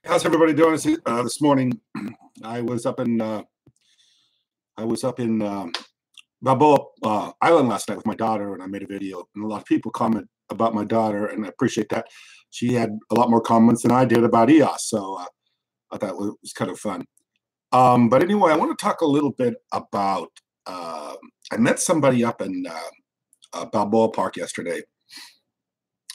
How's everybody doing this morning? I was up in Balboa Island last night with my daughter, and I made a video. And a lot of people comment about my daughter, and I appreciate that. She had a lot more comments than I did about EOS, so I thought it was kind of fun. But anyway, I want to talk a little bit about. I met somebody up in Balboa Park yesterday.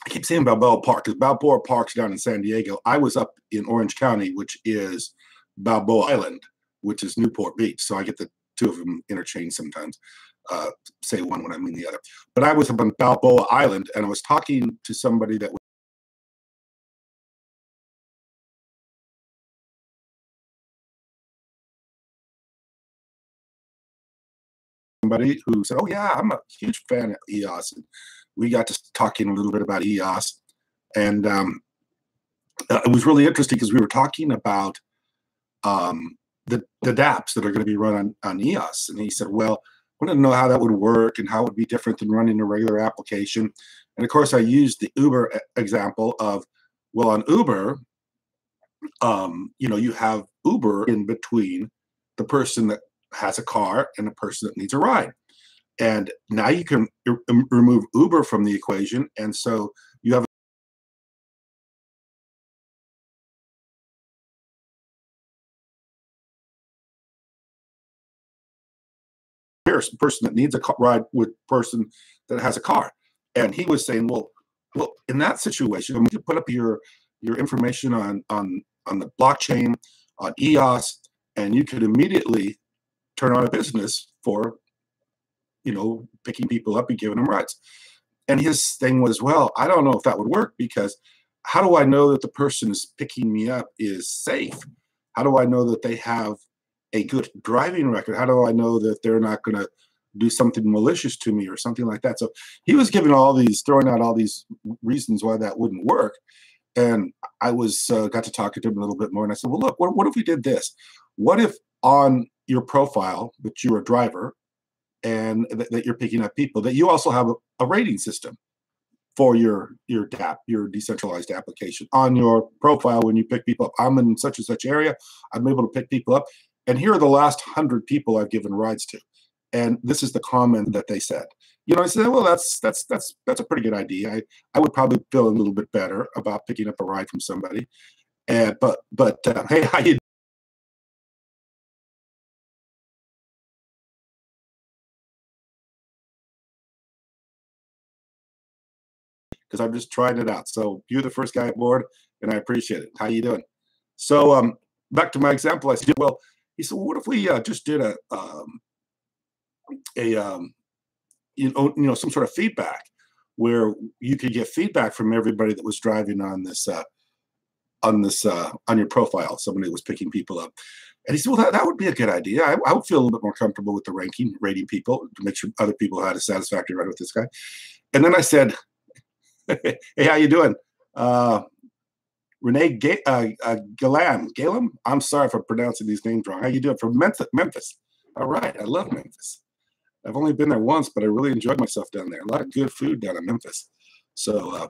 I keep saying Balboa Park because Balboa Park's down in San Diego. I was up in Orange County, which is Balboa Island, which is Newport Beach. So I get the two of them interchanged sometimes. Say one when I mean the other. But I was up on Balboa Island, and I was talking to somebody that was somebody who said, "Oh yeah, I'm a huge fan of EOS." And we got to talking a little bit about EOS, and it was really interesting because we were talking about the dApps that are going to be run on EOS. And he said, well, I want to know how that would work and how it would be different than running a regular application. And of course, I used the Uber example of, well, on Uber, you have Uber in between the person that has a car and the person that needs a ride. And now you can remove Uber from the equation. And so you have person that needs a ride with person that has a car. And he was saying, well, in that situation, you put up your information on the blockchain, on EOS, and you could immediately turn on a business for, picking people up and giving them rides. And his thing was, well, I don't know if that would work because how do I know that the person is picking me up is safe? How do I know that they have a good driving record? How do I know that they're not going to do something malicious to me or something like that? So he was throwing out all these reasons why that wouldn't work. And I got to talking to him a little bit more. And I said, well, look, what if we did this? What if on your profile that you're a driver and that you're picking up people, that you also have a rating system for your DApp, your decentralized application on your profile when you pick people up? I'm in such and such area. I'm able to pick people up. And here are the last 100 people I've given rides to. And this is the comment that they said. I said, well, that's a pretty good idea. I would probably feel a little bit better about picking up a ride from somebody. But hey, how you? Because I'm just trying it out. So you're the first guy aboard, and I appreciate it. How you doing? So back to my example, I said, well, he said, well, what if we just did some sort of feedback where you could get feedback from everybody that was driving on your profile. Somebody was picking people up. And he said, well, that would be a good idea. I would feel a little bit more comfortable with the rating people to make sure other people had a satisfactory ride with this guy. And then I said, hey, how you doing? Renee Galam. I'm sorry for pronouncing these names wrong. How you doing? From Memphis. All right. I love Memphis. I've only been there once, but I really enjoyed myself down there. A lot of good food down in Memphis. So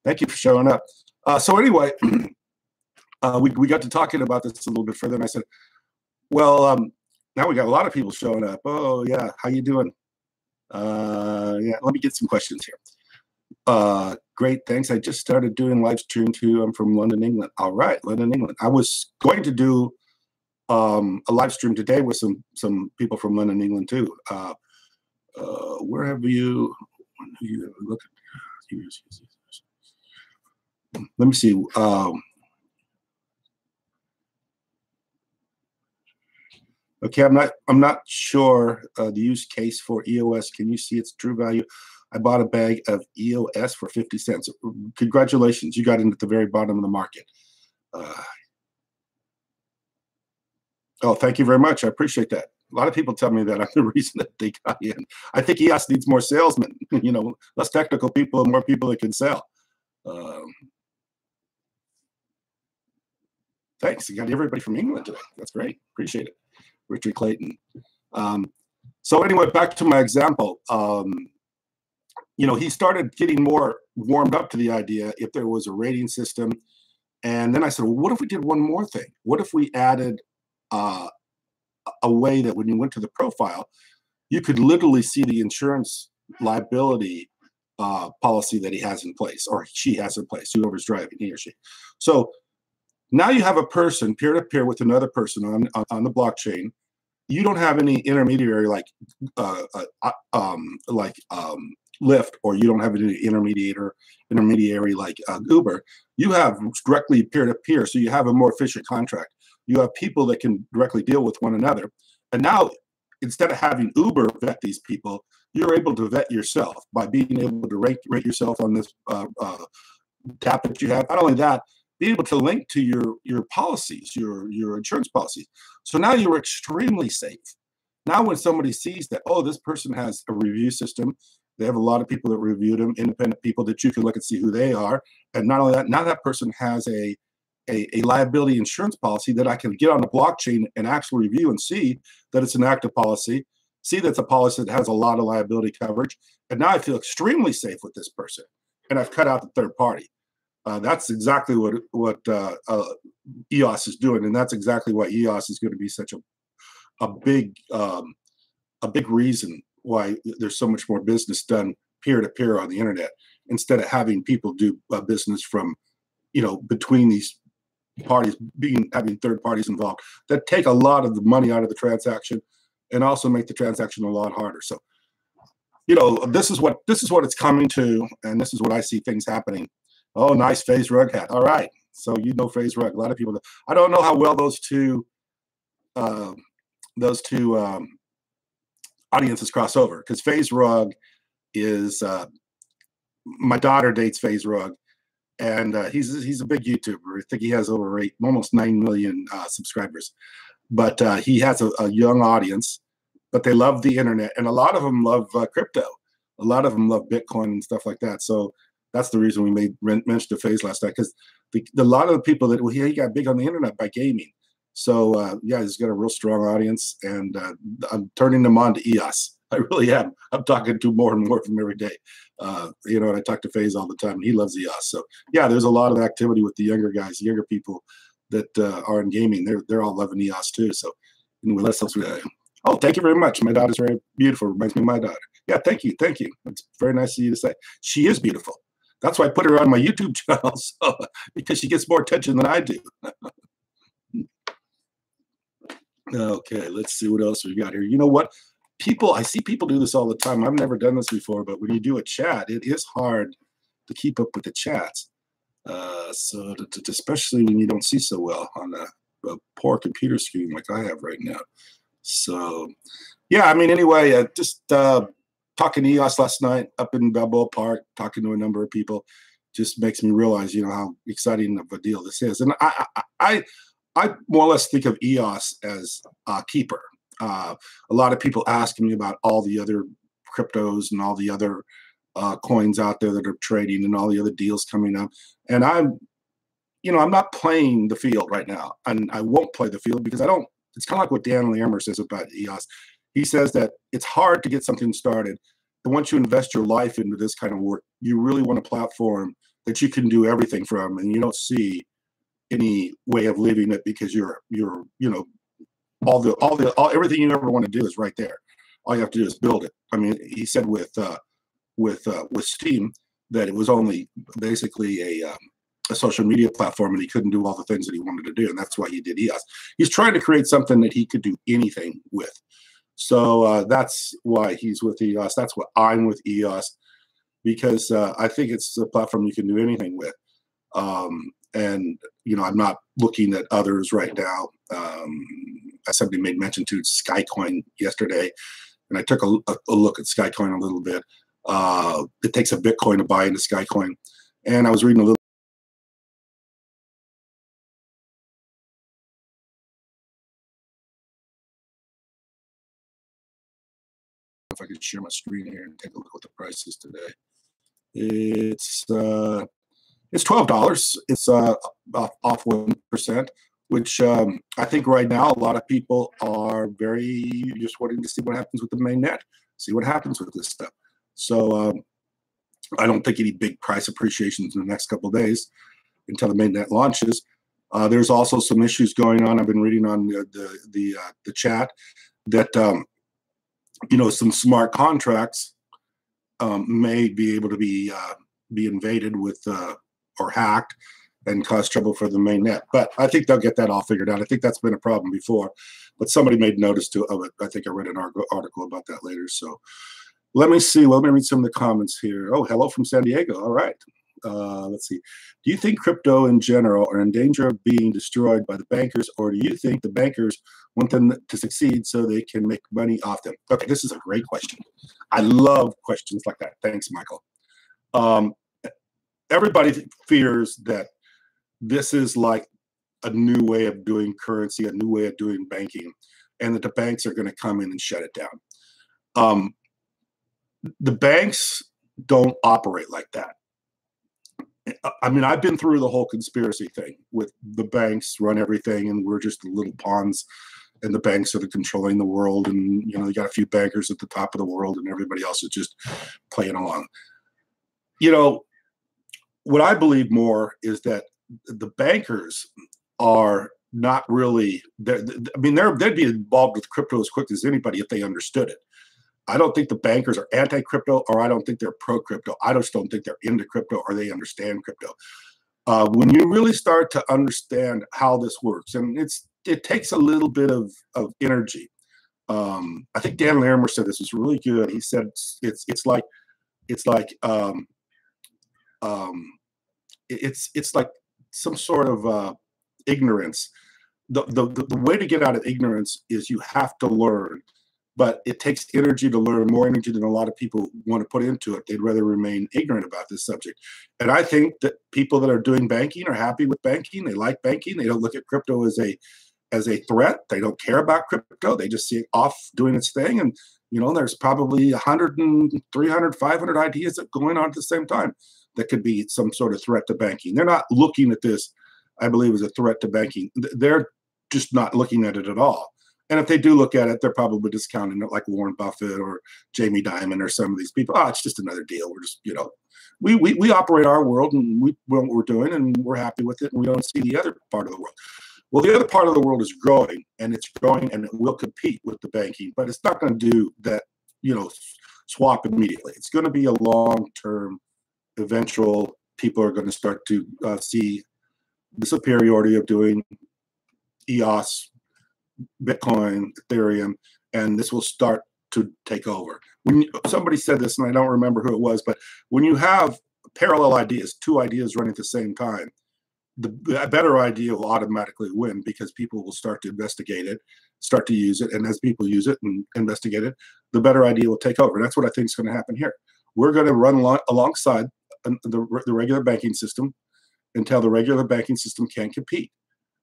thank you for showing up. So anyway, we got to talking about this a little bit further, and I said, well, now we got a lot of people showing up. Oh, yeah. How you doing? Yeah, let me get some questions here. Great, thanks. I just started doing live stream too. I'm from London, England. All right, London, England. I was going to do a live stream today with some people from London, England too. Where have you look at? Let me see. Okay, I'm not sure the use case for EOS. Can you see its true value? I bought a bag of EOS for 50 cents. Congratulations, you got in at the very bottom of the market. Oh, thank you very much. I appreciate that. A lot of people tell me that I'm the reason that they got in. I think EOS needs more salesmen, less technical people and more people that can sell. Thanks. You got everybody from England today. That's great. Appreciate it. Richard Clayton. So anyway, back to my example. He started getting more warmed up to the idea if there was a rating system And then I said, well, what if we did one more thing? What if we added a way that when you went to the profile, you could literally see the insurance liability policy that he has in place, or she has in place, whoever's driving, he or she. So now you have a person peer-to-peer with another person on the blockchain. You don't have any intermediary like Lyft, or you don't have any intermediary like Uber. You have directly peer-to-peer, so you have a more efficient contract. You have people that can directly deal with one another. And now, instead of having Uber vet these people, you're able to vet yourself by being able to rate yourself on this tap that you have. Not only that, be able to link to your policies, your insurance policies. So now you're extremely safe. Now when somebody sees that, oh, this person has a review system, they have a lot of people that reviewed them, independent people that you can look and see who they are. And not only that, now that person has a liability insurance policy that I can get on the blockchain and actually review and see that it's an active policy, see that's a policy that has a lot of liability coverage. And now I feel extremely safe with this person. And I've cut out the third party. That's exactly what EOS is doing, and that's exactly why EOS is going to be such a big reason why there's so much more business done peer-to-peer on the internet, instead of having people do business from, between these parties, having third parties involved that take a lot of the money out of the transaction and also make the transaction a lot harder. So, this is what it's coming to, and this is what I see things happening. Oh, nice FaZe Rug hat. All right. So FaZe Rug. A lot of people. I don't know how well those two audiences cross over, because FaZe Rug is my daughter dates FaZe Rug, and he's a big YouTuber. I think he has almost 9 million subscribers. But he has a young audience, but they love the internet, and a lot of them love crypto. A lot of them love Bitcoin and stuff like that. So that's the reason we made mention of FaZe last night, because a lot of the people that he got big on the internet by gaming. So yeah, he's got a real strong audience, and I'm turning them on to EOS. I really am. I'm talking to more and more of them every day. And I talk to FaZe all the time, and he loves EOS. So yeah, there's a lot of activity with the younger guys, younger people that are in gaming. They're all loving EOS too. So anyway, let's oh, thank you very much. My daughter's very beautiful. Reminds me of my daughter. Yeah, thank you. It's very nice of you to say. She is beautiful. That's why I put her on my YouTube channel, because she gets more attention than I do. Okay, let's see what else we got here. You know what? I see people do this all the time. I've never done this before, but when you do a chat, it is hard to keep up with the chats. So especially when you don't see so well on a poor computer screen like I have right now. So yeah, I mean, anyway, just talking to EOS last night up in Balboa Park, talking to a number of people, just makes me realize, how exciting of a deal this is. And I more or less think of EOS as a keeper. A lot of people ask me about all the other cryptos and all the other coins out there that are trading and all the other deals coming up. And I'm not playing the field right now, and I won't play the field because I don't. It's kind of like what Dan Larimer says about EOS. He says that it's hard to get something started. And once you invest your life into this kind of work, you really want a platform that you can do everything from, and you don't see any way of leaving it, because everything you ever want to do is right there. All you have to do is build it. I mean, he said with Steam that it was only basically a social media platform, and he couldn't do all the things that he wanted to do, and that's why he did EOS. He's trying to create something that he could do anything with. So that's why he's with EOS. That's why I'm with EOS, because I think it's a platform you can do anything with. And I'm not looking at others right now. Somebody made mention to Skycoin yesterday, and I took a look at Skycoin a little bit. It takes a Bitcoin to buy into Skycoin, and I was reading a little. If I could share my screen here and take a look at what the price is today. It's $12. It's off 1%, which I think right now a lot of people are very just wanting to see what happens with the main net, see what happens with this stuff. So I don't think any big price appreciations in the next couple of days. until the mainnet launches. There's also some issues going on. I've been reading on the chat that some smart contracts may be able to be invaded with or hacked and cause trouble for the mainnet. But I think they'll get that all figured out. I think that's been a problem before, but somebody made notice of it. I think I read an article about that later. So let me see. Let me read some of the comments here. Oh, hello from San Diego. All right. Let's see. Do you think crypto in general are in danger of being destroyed by the bankers, or do you think the bankers want them to succeed so they can make money off them? Okay, this is a great question. I love questions like that. Thanks, Michael. Everybody fears that this is like a new way of doing currency, a new way of doing banking, and that the banks are going to come in and shut it down. The banks don't operate like that. I mean, I've been through the whole conspiracy thing with the banks run everything, and we're just the little pawns, and the banks are controlling the world, and you got a few bankers at the top of the world, and everybody else is just playing along. What I believe more is that the bankers are not really. I mean, they'd be involved with crypto as quick as anybody if they understood it. I don't think the bankers are anti-crypto, or I don't think they're pro-crypto. I just don't think they're into crypto or they understand crypto. When you really start to understand how this works, and it takes a little bit of energy. I think Dan Larimer said this was really good. He said it's like some sort of ignorance. The way to get out of ignorance is you have to learn, but it takes energy to learn, more energy than a lot of people want to put into it. They'd rather remain ignorant about this subject. And I think that people that are doing banking are happy with banking. They like banking. They don't look at crypto as a threat. They don't care about crypto. They just see it off doing its thing. And, there's probably 100 and 300, 500 ideas that going on at the same time that could be some sort of threat to banking. They're not looking at this, I believe, as a threat to banking. They're just not looking at it at all. And if they do look at it, they're probably discounting it, like Warren Buffett or Jamie Dimon or some of these people. Oh, it's just another deal. We're just, we operate our world, and we know what we're doing, and we're happy with it, and we don't see the other part of the world. Well, the other part of the world is growing, and it's growing, and it will compete with the banking, but it's not going to do that, swap immediately. It's going to be a long-term, eventual. People are going to start to see the superiority of doing EOS, Bitcoin, Ethereum, and this will start to take over. When somebody said this, and I don't remember who it was, but when you have parallel ideas, two ideas running at the same time, the better idea will automatically win, because people will start to investigate it, start to use it, and as people use it and investigate it, the better idea will take over. And that's what I think is going to happen here. We're going to run alongside the regular banking system until the regular banking system can compete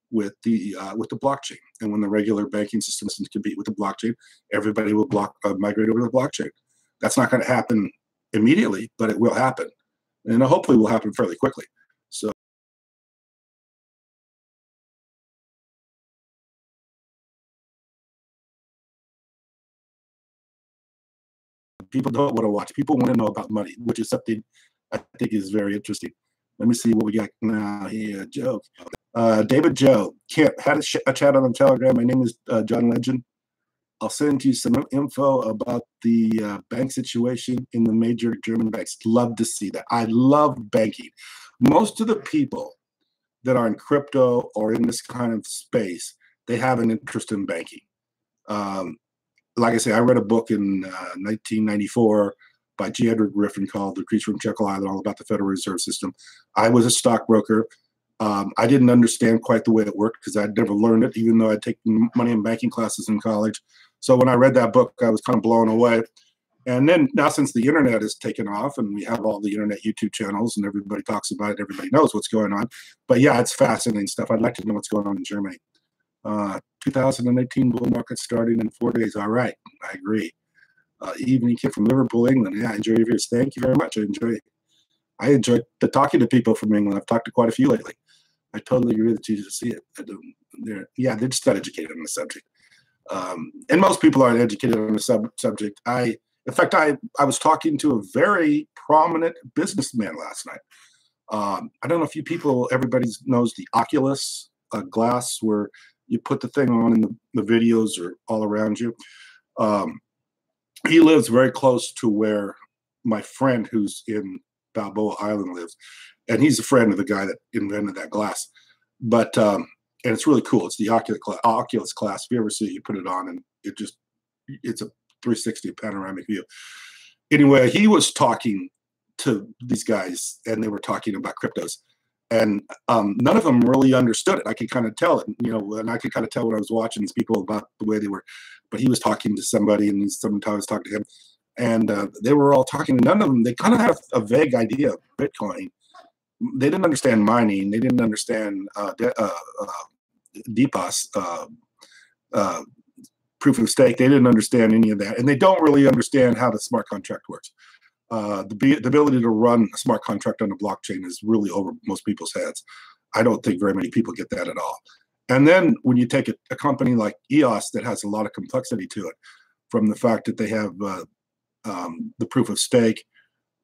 with the blockchain. And when the regular banking system can compete with the blockchain, everybody will migrate over to the blockchain. That's not going to happen immediately, but it will happen, and hopefully will happen fairly quickly. So people don't want to watch. People want to know about money, which is something I think is very interesting. Let me see what we got now here. Joe. David Joe, Kent, had a chat on Telegram. My name is John Legend. I'll send you some info about the bank situation in the major German banks. Love to see that. I love banking. Most of the people that are in crypto or in this kind of space, they have an interest in banking. Like I say, I read a book in 1994 by G. Edward Griffin called The Creature from Jekyll Island, all about the Federal Reserve System. I was a stockbroker. I didn't understand quite the way it worked because I'd never learned it, even though I'd taken money and banking classes in college. So when I read that book, I was kind of blown away. And then now, since the internet has taken off and we have all the internet YouTube channels and everybody talks about it, everybody knows what's going on. But yeah, it's fascinating stuff. I'd like to know what's going on in Germany. 2018 bull market starting in 4 days. All right, I agree. Evening kid from Liverpool, England. Yeah, I enjoy your views. Thank you very much. I enjoy talking to people from England. I've talked to quite a few lately. I totally agree that you just see it. They're just not educated on the subject. And most people aren't educated on the subject. In fact, I was talking to a very prominent businessman last night. I don't know if you people, everybody knows the Oculus glass where you put the thing on and the videos are all around you. Um, he lives very close to where my friend who's in Balboa Island lives, and he's a friend of the guy that invented that glass. But and it's really cool. It's the Oculus class. If you ever see it, you put it on, and it's a 360 panoramic view. Anyway, he was talking to these guys, and they were talking about cryptos, and none of them really understood it. I could kind of tell it, and I could kind of tell when I was watching these people about the way they were. But he was talking to somebody, and sometimes talking to him, and they were all talking. None of them, they kind of had a vague idea of Bitcoin. They didn't understand mining. They didn't understand DPoS, proof of stake. They didn't understand any of that, and they don't really understand how the smart contract works. The ability to run a smart contract on a blockchain is really over most people's heads. I don't think very many people get that at all. And then when you take a company like EOS that has a lot of complexity to it, from the fact that they have the proof of stake,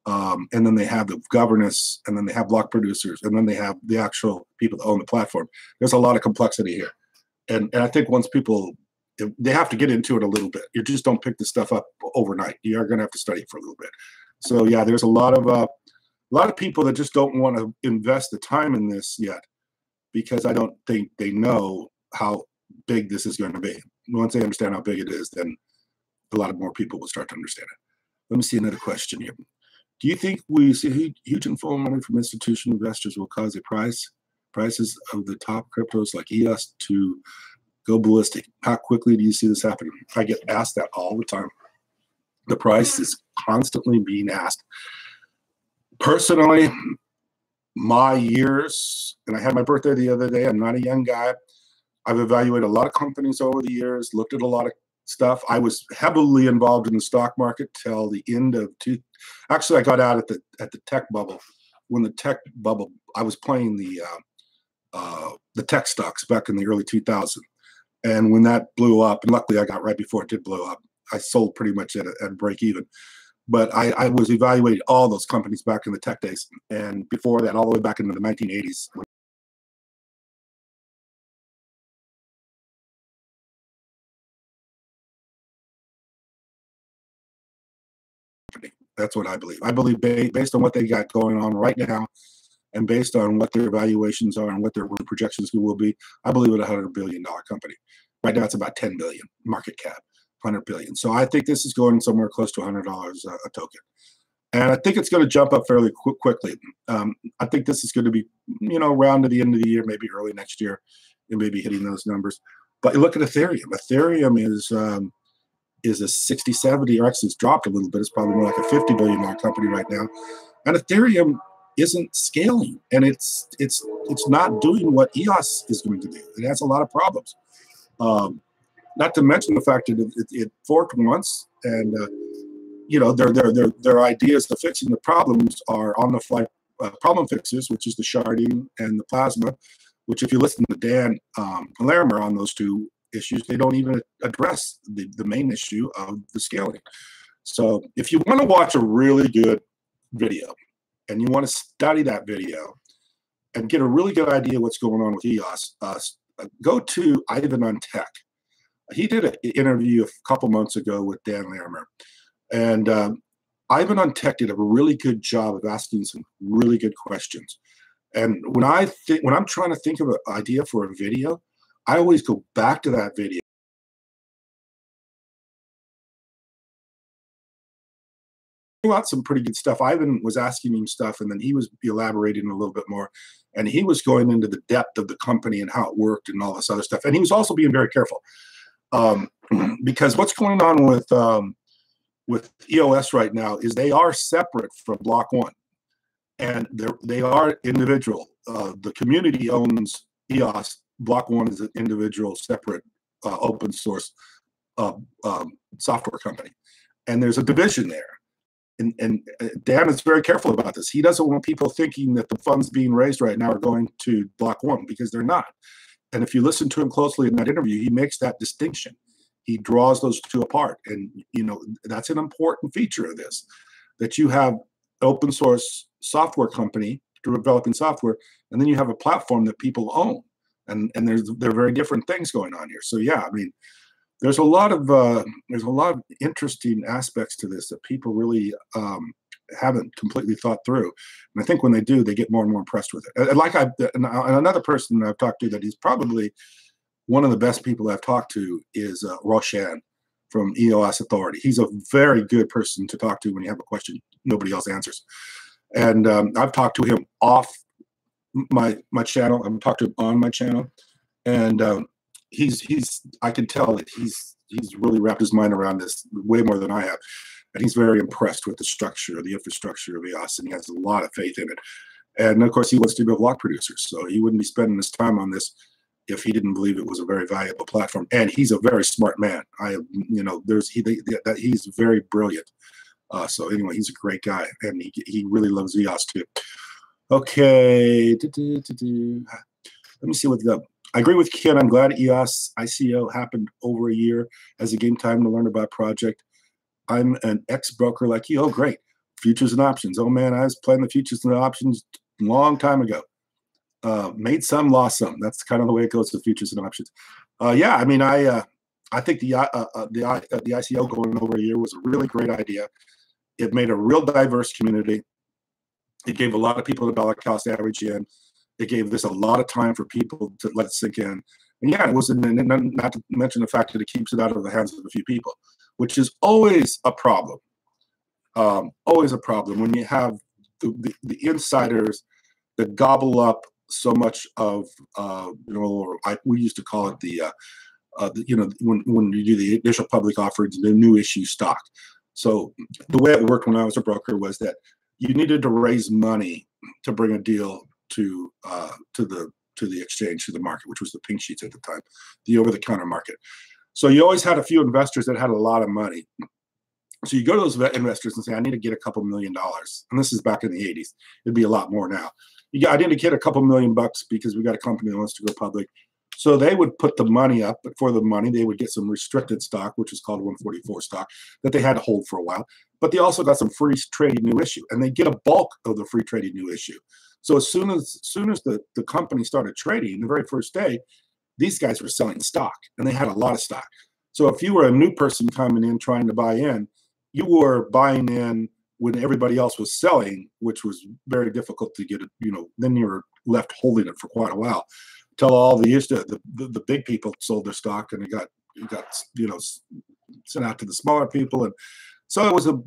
and then they have the governance, and then they have block producers, and then they have the actual people that own the platform. There's a lot of complexity here. And I think once people, they have to get into it a little bit. You just don't pick this stuff up overnight. You are going to have to study it for a little bit. So yeah, there's a lot of people that just don't want to invest the time in this yet, because I don't think they know how big this is going to be. Once they understand how big it is, then a lot of more people will start to understand it. Let me see another question here. Do you think we see huge inflow of money from institutional investors will cause prices of the top cryptos like EOS to go ballistic? How quickly do you see this happening? I get asked that all the time. The price is constantly being asked. Personally, my years, and I had my birthday the other day. I'm not a young guy. I've evaluated a lot of companies over the years, looked at a lot of stuff. I was heavily involved in the stock market till the end of actually I got out at the tech bubble. When the tech bubble, I was playing the tech stocks back in the early 2000s. And when that blew up, and luckily I got right before it did blow up, I sold pretty much at a break even. But I was evaluating all those companies back in the tech days. And before that, all the way back into the 1980s. That's what I believe. I believe based on what they got going on right now, and based on what their evaluations are and what their projections will be, I believe it's a $100 billion company. Right now, it's about 10 billion market cap, 100 billion. So I think this is going somewhere close to $100 a token. And I think it's going to jump up fairly quickly. I think this is going to be, around to the end of the year, maybe early next year, and maybe hitting those numbers. But look at Ethereum. Ethereum is a 60, 70, or actually it's dropped a little bit. It's probably more like a $50 billion company right now. And Ethereum isn't scaling, and it's not doing what EOS is going to do. It has a lot of problems. Not to mention the fact that it forked once, and their ideas of fixing the problems are on the fly problem fixes, which is the sharding and the plasma. Which, if you listen to Dan Larimer on those two issues, they don't even address the main issue of the scaling. So, if you want to watch a really good video, and you want to study that video and get a really good idea what's going on with EOS, go to Ivan on Tech. He did an interview a couple months ago with Dan Larimer. And Ivan on Tech did a really good job of asking some really good questions. And when I'm trying to think of an idea for a video, I always go back to that video. Out some pretty good stuff. Ivan was asking him stuff, and then he was elaborating a little bit more, and he was going into the depth of the company and how it worked and all this other stuff. And he was also being very careful, because what's going on with EOS right now is they are separate from Block One, and they are individual. The community owns EOS. Block One is an individual, separate, open source software company, and there's a division there. And Dan is very careful about this. He doesn't want people thinking that the funds being raised right now are going to Block One, because they're not. And if you listen to him closely in that interview, he makes that distinction. He draws those two apart. And, that's an important feature of this, that you have open source software company developing software, and then you have a platform that people own, and there are very different things going on here. So yeah, I mean, there's a lot of interesting aspects to this that people really haven't completely thought through, and I think when they do, they get more and more impressed with it. And another person I've talked to that he's probably one of the best people I've talked to is Roshan from EOS Authority. He's a very good person to talk to when you have a question nobody else answers. And I've talked to him off my channel. I've talked to him on my channel, and I can tell that he's really wrapped his mind around this way more than I have, and he's very impressed with the infrastructure of EOS, and he has a lot of faith in it. And of course, he wants to be a block producer, so he wouldn't be spending his time on this if he didn't believe it was a very valuable platform. And he's a very smart man. He's very brilliant. So anyway, he's a great guy, and he really loves EOS too. Okay, let me see what I agree with Ken. I'm glad EOS ICO happened over a year as it gained time to learn about project. I'm an ex-broker like you. Oh, great. Futures and options. Oh man, I was playing the futures and the options a long time ago. Made some, lost some. That's kind of the way it goes with futures and options. Yeah, I mean, I think the ICO going over a year was a really great idea. It made a real diverse community. It gave a lot of people the dollar cost average in. It gave this a lot of time for people to let it sink in. And yeah, it wasn't, not to mention the fact that it keeps it out of the hands of a few people, which is always a problem. Always a problem when you have the insiders that gobble up so much of, we used to call it when you do the initial public offerings, the new issue stock. So the way it worked when I was a broker was that you needed to raise money to bring a deal to the exchange, to the market, which was the pink sheets at the time, the over-the-counter market. So you always had a few investors that had a lot of money. So you go to those investors and say, I need to get a couple $1 million. And this is back in the 80s. It'd be a lot more now. I need to get a couple $1 million because we got a company that wants to go public. So they would put the money up, but for the money, they would get some restricted stock, which is called 144 stock, that they had to hold for a while. But they also got some free trading new issue, and they get a bulk of the free trading new issue. So as soon as the company started trading, the very first day, these guys were selling stock, and they had a lot of stock. So if you were a new person coming in trying to buy in, you were buying in when everybody else was selling, which was very difficult to get it. Then you were left holding it for quite a while, till all the big people sold their stock, and it got sent out to the smaller people. And so it was a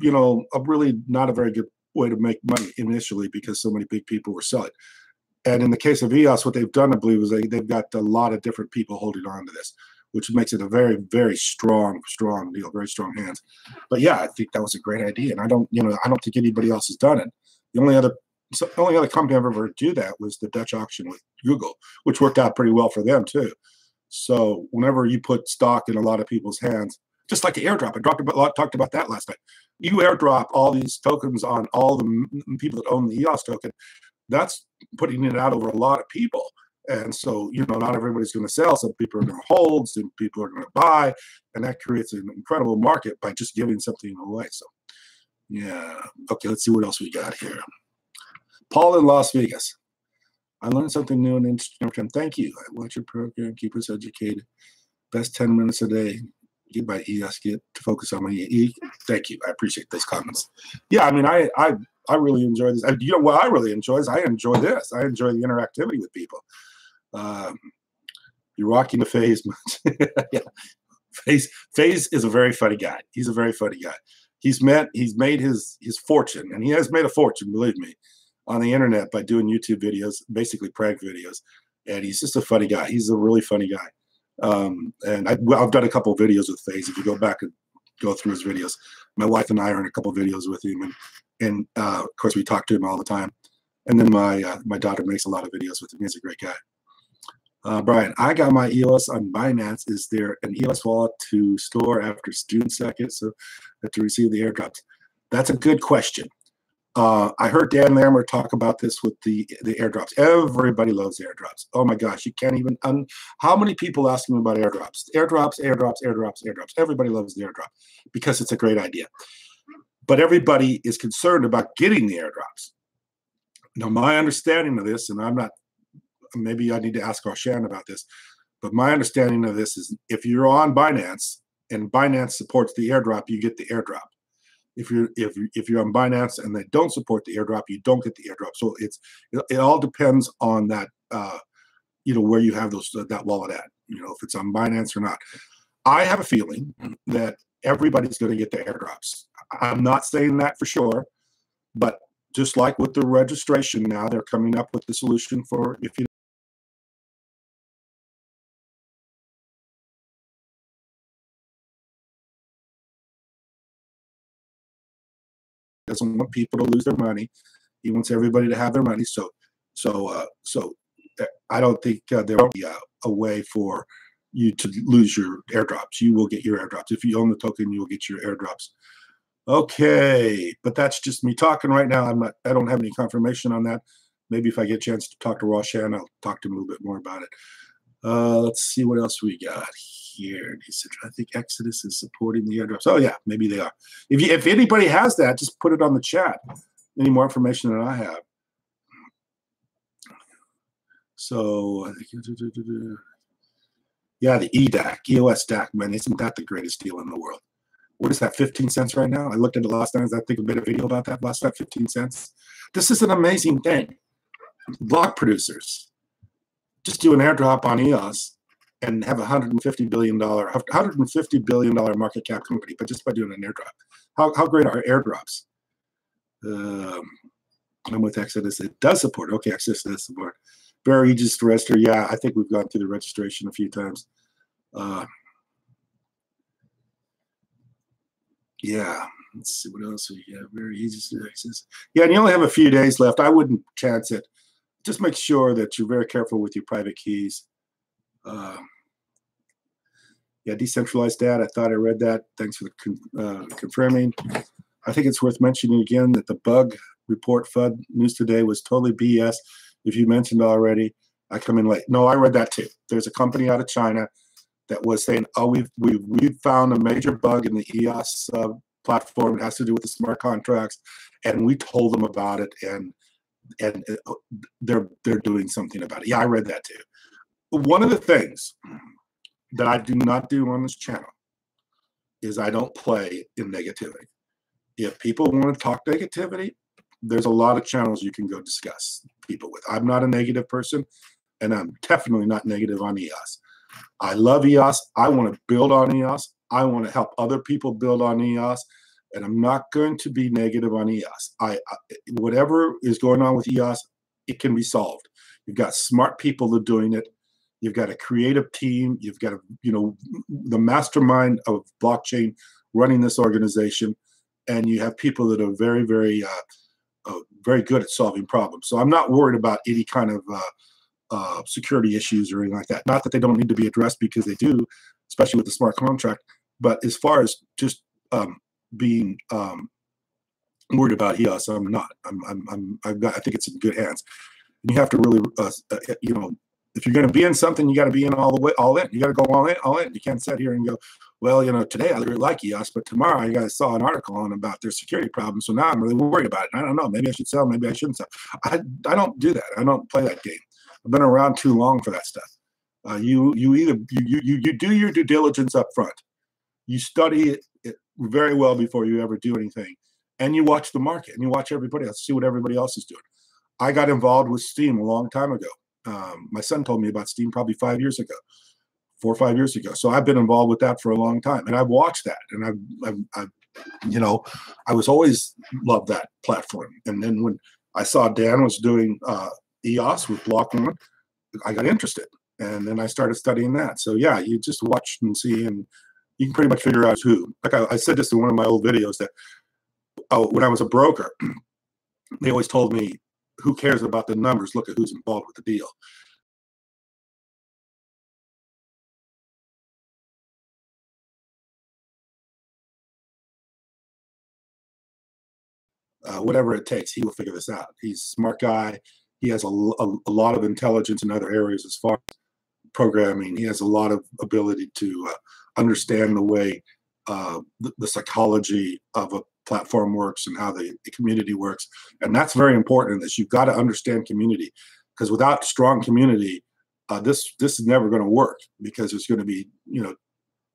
really not a very good way to make money initially, because so many big people were selling. And in the case of EOS, what they've done, I believe, is they've got a lot of different people holding on to this, which makes it a very, very strong deal, very strong hands. But yeah, I think that was a great idea, and I don't think anybody else has done it. The only other company I've ever do that was the Dutch auction with Google, which worked out pretty well for them too. So whenever you put stock in a lot of people's hands, just like an airdrop, I talked about that last night. You airdrop all these tokens on all the people that own the EOS token. That's putting it out over a lot of people. And so, not everybody's going to sell. Some people are going to hold, some people are going to buy, and that creates an incredible market by just giving something away. So, yeah. Okay, let's see what else we got here. Paul in Las Vegas. I learned something new and interesting. Thank you. I watch your program. Keep us educated. Best 10 minutes a day. Get by EOS. Get to focus on my EE. Thank you. I appreciate those comments. Yeah, I mean, I really enjoy this. What I really enjoy is I enjoy this. I enjoy the interactivity with people. You're rocking the Phase. Yeah. Phase is a very funny guy. He's a very funny guy. He's made his fortune, and he has made a fortune, believe me, on the internet by doing YouTube videos, basically prank videos. And he's just a funny guy. He's a really funny guy. And I've done a couple of videos with Phase. If you go back and go through his videos, my wife and I are in a couple of videos with him, and of course we talk to him all the time. And then my daughter makes a lot of videos with him. He's a great guy. Brian, I got my EOS on Binance. Is there an EOS wallet to store after June 2nd so that to receive the airdrops? That's a good question. I heard Dan Larimer talk about this with the airdrops. Everybody loves airdrops. Oh my gosh, you can't even. How many people ask me about airdrops? Airdrops. Everybody loves the airdrop because it's a great idea. But everybody is concerned about getting the airdrops. Now, my understanding of this, and I'm not, maybe I need to ask Roshan about this, but my understanding of this is if you're on Binance and Binance supports the airdrop, you get the airdrop. If you're on Binance and they don't support the airdrop, you don't get the airdrop. So it all depends on that, where you have that wallet at, if it's on Binance or not. I have a feeling that everybody's going to get the airdrops. I'm not saying that for sure, but just like with the registration now, they're coming up with the solution for if you doesn't want people to lose their money. He wants everybody to have their money. So I don't think there will be a way for you to lose your airdrops. You will get your airdrops. If you own the token, you will get your airdrops. Okay, but that's just me talking right now. I don't have any confirmation on that. Maybe if I get a chance to talk to Roshan, I'll talk to him a little bit more about it. Let's see what else we got here. He said, I think Exodus is supporting the airdrops. Oh yeah, maybe they are. If anybody has that, just put it on the chat. Any more information than I have. So yeah, the EOS DAC, man, isn't that the greatest deal in the world? What is that, 15 cents right now? I looked at it last time. I think I made a video about that last time, 15 cents. This is an amazing thing. Block producers just do an airdrop on EOS and have a $150 billion market cap company, but just by doing an airdrop. How great are airdrops? I'm with Exodus. It does support. Okay, Exodus does support. Very easy to register. Yeah, I think we've gone through the registration a few times. Yeah, let's see what else we have. Very easy to access. Yeah, and you only have a few days left. I wouldn't chance it. Just make sure that you're very careful with your private keys. Yeah, decentralized data. I thought I read that. Thanks for confirming. I think it's worth mentioning again that the bug report FUD news today was totally BS. If you mentioned already, I come in late. No, I read that too. There's a company out of China that was saying, oh, we've found a major bug in the EOS platform. It has to do with the smart contracts, and we told them about it, and they're doing something about it. Yeah, I read that too. One of the things that I do not do on this channel is I don't play in negativity. If people want to talk negativity, there's a lot of channels you can go discuss people with. I'm not a negative person, and I'm definitely not negative on EOS. I love EOS. I want to build on EOS. I want to help other people build on EOS, and I'm not going to be negative on EOS. Whatever is going on with EOS, it can be solved. You've got smart people that are doing it. You've got a creative team. You've got the mastermind of blockchain running this organization, and you have people that are very, very, very good at solving problems. So I'm not worried about any kind of security issues or anything like that. Not that they don't need to be addressed, because they do, especially with the smart contract. But as far as just being worried about EOS, I'm not. I think it's in good hands. And you have to really, if you're going to be in something, you got to be in all in. You got to go all in. You can't sit here and go, well, today I really like EOS, but tomorrow I saw an article on about their security problems, so now I'm really worried about it. I don't know. Maybe I should sell. Maybe I shouldn't sell. I don't do that. I don't play that game. I've been around too long for that stuff. You do your due diligence up front. You study it very well before you ever do anything, and you watch the market and you watch everybody else, see what everybody else is doing. I got involved with Steam a long time ago. My son told me about Steam probably 4 or 5 years ago. So I've been involved with that for a long time, and I've watched that, and I was always loved that platform. And then when I saw Dan was doing EOS with Block One, I got interested, and then I started studying that. So yeah, you just watch and see, and you can pretty much figure out who. Like I said this in one of my old videos that when I was a broker, they always told me, who cares about the numbers? Look at who's involved with the deal. Whatever it takes, he will figure this out. He's a smart guy. He has a lot of intelligence in other areas as far as programming. He has a lot of ability to understand the way, the psychology of a platform works and how the community works. And that's very important, is you've got to understand community, because without strong community, this is never going to work, because there's going to be,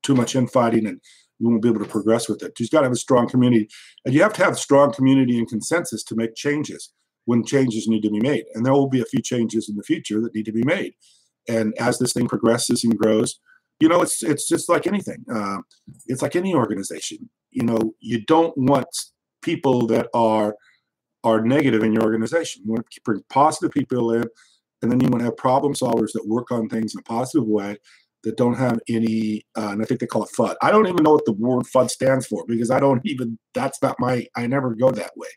too much infighting, and you won't be able to progress with it. You've got to have a strong community, and you have to have strong community and consensus to make changes when changes need to be made. And there will be a few changes in the future that need to be made. And as this thing progresses and grows, it's just like anything. It's like any organization. You don't want people that are negative in your organization. You want to bring positive people in, and then you want to have problem solvers that work on things in a positive way, that don't have any, and I think they call it FUD. I don't even know what the word FUD stands for, because that's not I never go that way.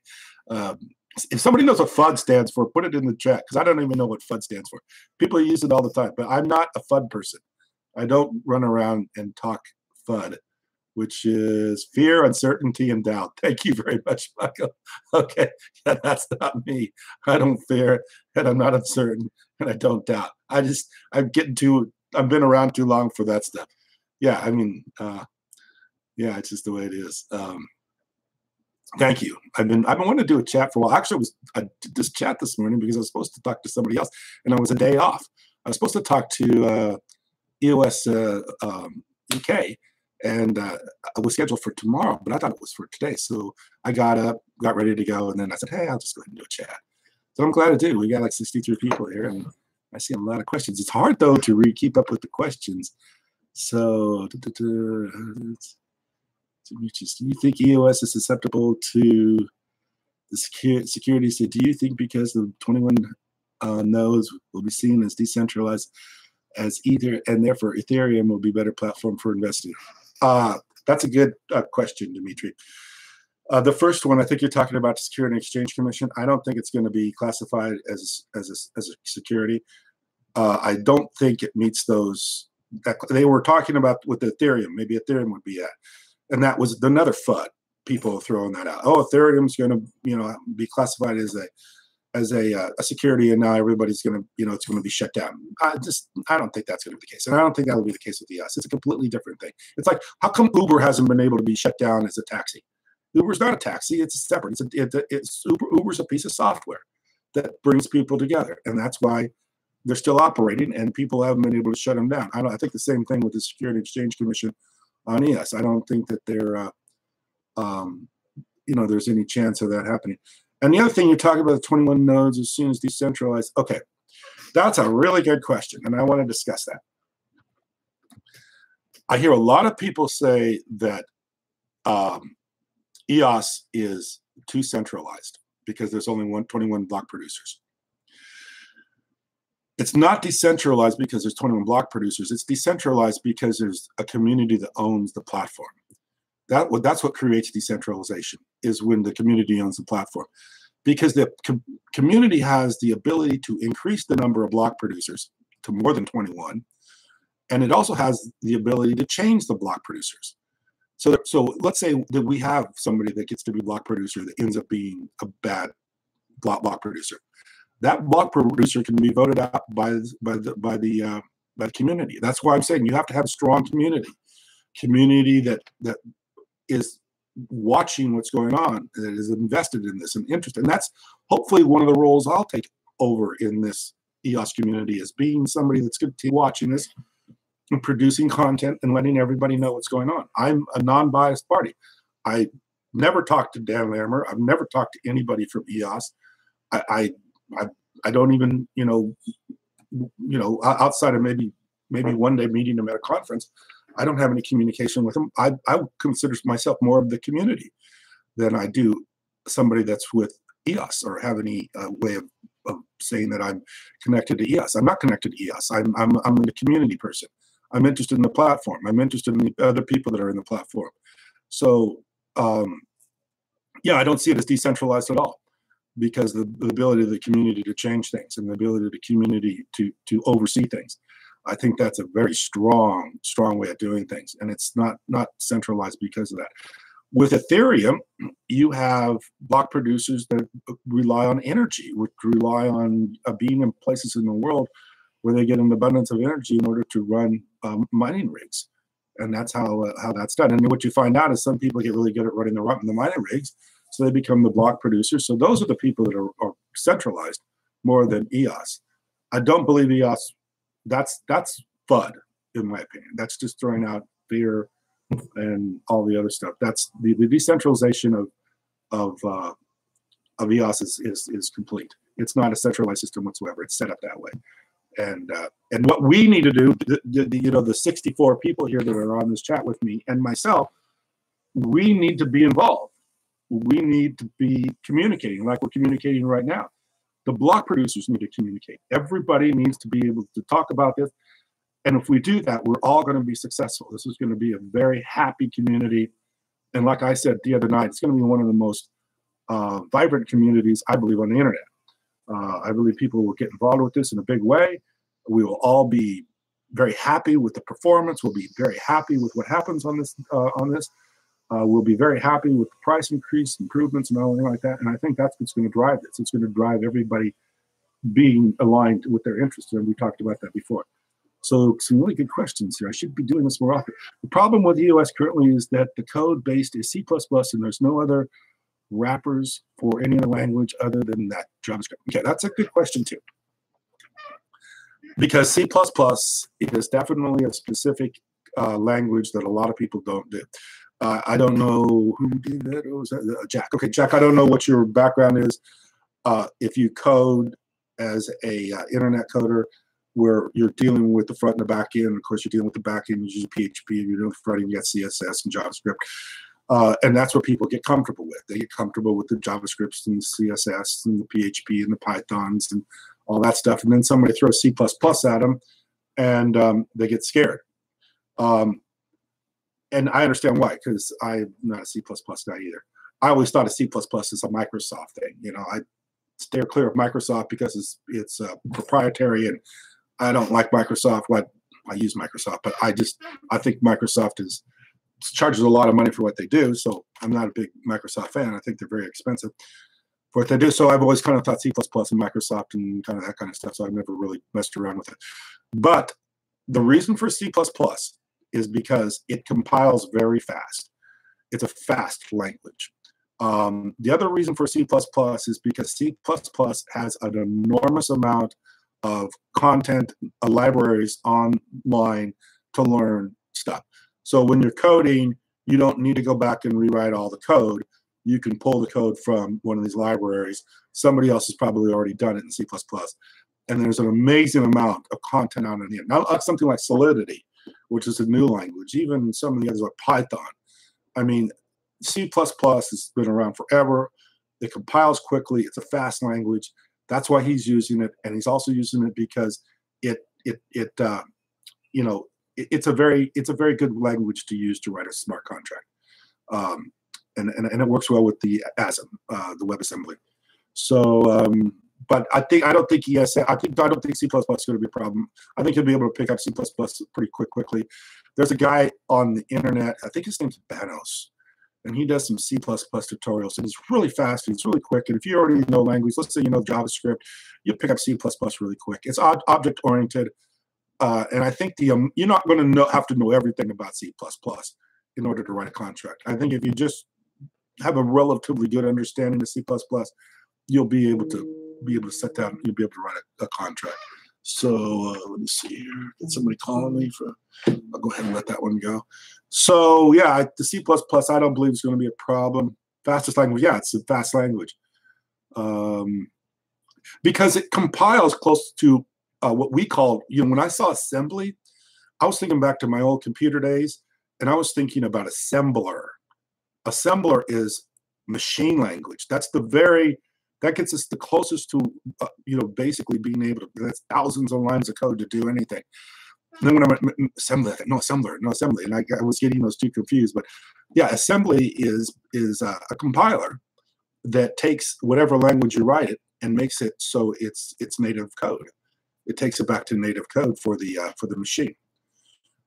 If somebody knows what FUD stands for, put it in the chat, because I don't even know what FUD stands for. People use it all the time, but I'm not a FUD person. I don't run around and talk FUD, which is fear, uncertainty, and doubt. Thank you very much, Michael. Okay, yeah, that's not me. I don't fear, and I'm not uncertain, and I don't doubt. I've been around too long for that stuff. Yeah, it's just the way it is. Thank you. I've been wanting to do a chat for a while. Actually, I did this chat this morning because I was supposed to talk to somebody else, and I was a day off. I was supposed to talk to EOS UK, and I was scheduled for tomorrow, but I thought it was for today. So I got up, got ready to go, and then I said, hey, I'll just go ahead and do a chat. So I'm glad I did. We got like 63 people here, and I see a lot of questions. It's hard, though, to keep up with the questions. So, do you think EOS is susceptible to the security? So do you think because the 21 nodes will be seen as decentralized as either, and therefore Ethereum will be a better platform for investing? That's a good question, Dimitri. The first one, I think you're talking about the Security and Exchange Commission. I don't think it's going to be classified as a security. I don't think it meets those that they were talking about with Ethereum. Maybe Ethereum would be at. And that was another FUD. People throwing that out. Oh, Ethereum's going to, be classified as a security, and now everybody's going to, it's going to be shut down. I don't think that's going to be the case, and I don't think that will be the case with EOS. It's a completely different thing. It's like, how come Uber hasn't been able to be shut down as a taxi? Uber's not a taxi. It's separate. Uber's a piece of software that brings people together, and that's why they're still operating, and people haven't been able to shut them down. I think the same thing with the Security and Exchange Commission on EOS. I don't think that there's any chance of that happening. And the other thing, you're talking about the 21 nodes as soon as decentralized. Okay, that's a really good question, and I want to discuss that. I hear a lot of people say that EOS is too centralized because there's only 21 block producers. It's not decentralized because there's 21 block producers. It's decentralized because there's a community that owns the platform. That's what creates decentralization, is when the community owns the platform. Because the community has the ability to increase the number of block producers to more than 21, and it also has the ability to change the block producers. So let's say that we have somebody that gets to be block producer that ends up being a bad block producer. That block producer can be voted out by the community. That's why I'm saying you have to have a strong community that is watching what's going on, that is invested in this and interested. And that's hopefully one of the roles I'll take over in this EOS community, is being somebody that's going to be watching this and producing content and letting everybody know what's going on. I'm a non-biased party. I never talked to Dan Larimer. I've never talked to anybody from EOS. I don't even, outside of maybe one day meeting them at a conference, I don't have any communication with them. I consider myself more of the community than I do somebody that's with EOS or have any way of saying that I'm connected to EOS. I'm not connected to EOS. I'm a community person. I'm interested in the platform. I'm interested in the other people that are in the platform. So, I don't see it as decentralized at all, because the ability of the community to change things and the ability of the community to oversee things. I think that's a very strong way of doing things, and it's not centralized because of that. With Ethereum, you have block producers that rely on energy, which rely on being in places in the world where they get an abundance of energy in order to run mining rigs. And that's how that's done. And what you find out is some people get really good at running the mining rigs, so they become the block producers. So those are the people that are centralized more than EOS. I don't believe EOS. That's FUD, in my opinion. That's just throwing out fear and all the other stuff. That's the decentralization of EOS is complete. It's not a centralized system whatsoever. It's set up that way. And what we need to do, the 64 people here that are on this chat with me and myself, we need to be involved. We need to be communicating like we're communicating right now. The block producers need to communicate. Everybody needs to be able to talk about this. And if we do that, we're all going to be successful. This is going to be a very happy community. And like I said the other night, it's going to be one of the most vibrant communities, I believe, on the internet. I believe people will get involved with this in a big way. We will all be very happy with the performance. We'll be very happy with what happens on this. We'll be very happy with the price increase, improvements, and everything like that. And I think that's what's going to drive this. It's going to drive everybody being aligned with their interests. And we talked about that before. So some really good questions here. I should be doing this more often. The problem with EOS currently is that the code based is C++, and there's no other wrappers for any other language other than that JavaScript. Okay, that's a good question too. Because C++ is definitely a specific language that a lot of people don't do. I don't know who did that. Oh, was that Jack? Okay, Jack, I don't know what your background is. If you code as a internet coder, where you're dealing with the front and the back end, of course, you're dealing with the back end, you use PHP, you're doing the front end, you got CSS and JavaScript. And that's what people get comfortable with. They get comfortable with the JavaScripts and the CSS and the PHP and the Pythons and all that stuff. And then somebody throws C++ at them, and they get scared. And I understand why, because I'm not a C++ guy either. I always thought of C++ as a Microsoft thing. You know, I steer clear of Microsoft because it's proprietary, and I don't like Microsoft. Well, I use Microsoft, but I think Microsoft charges a lot of money for what they do. So I'm not a big Microsoft fan. I think they're very expensive for what they do. So I've always kind of thought C++ and Microsoft and kind of that kind of stuff. So I've never really messed around with it. But the reason for C++ is because it compiles very fast. It's a fast language. The other reason for C++ is because C++ has an enormous amount of content, libraries online to learn stuff. So when you're coding, you don't need to go back and rewrite all the code. You can pull the code from one of these libraries. Somebody else has probably already done it in C++. And there's an amazing amount of content on it. Now, something like Solidity, which is a new language, even some of the others like Python. I mean, C++ has been around forever. It compiles quickly. It's a fast language. That's why he's using it, and he's also using it because it's a very good language to use to write a smart contract, and it works well with the ASM, the WebAssembly. So, but I don't think C++ is going to be a problem. I think you'll be able to pick up C++ pretty quickly. There's a guy on the internet. I think his name's Banos. And he does some C++ tutorials, and he's really fast, and he's really quick. And if you already know language, let's say you know JavaScript, you'll pick up C++ really quick. It's object-oriented, and I think you're not going to have to know everything about C++ in order to write a contract. I think if you just have a relatively good understanding of C++, you'll be able to set down, you'll be able to write a contract. So let me see here. Did somebody call me? I'll go ahead and let that one go. So yeah, the C++, I don't believe it's going to be a problem. Fastest language, yeah, it's a fast language. Because it compiles close to what we call, when I saw assembly, I was thinking back to my old computer days, and I was thinking about assembler. Assembler is machine language. That gets us the closest to, basically being able to, that's thousands of lines of code to do anything. And then when I went assembly, I thought, no assembly. And I was getting those two confused. But yeah, assembly is a compiler that takes whatever language you write it and makes it so it's native code. It takes it back to native code for the machine.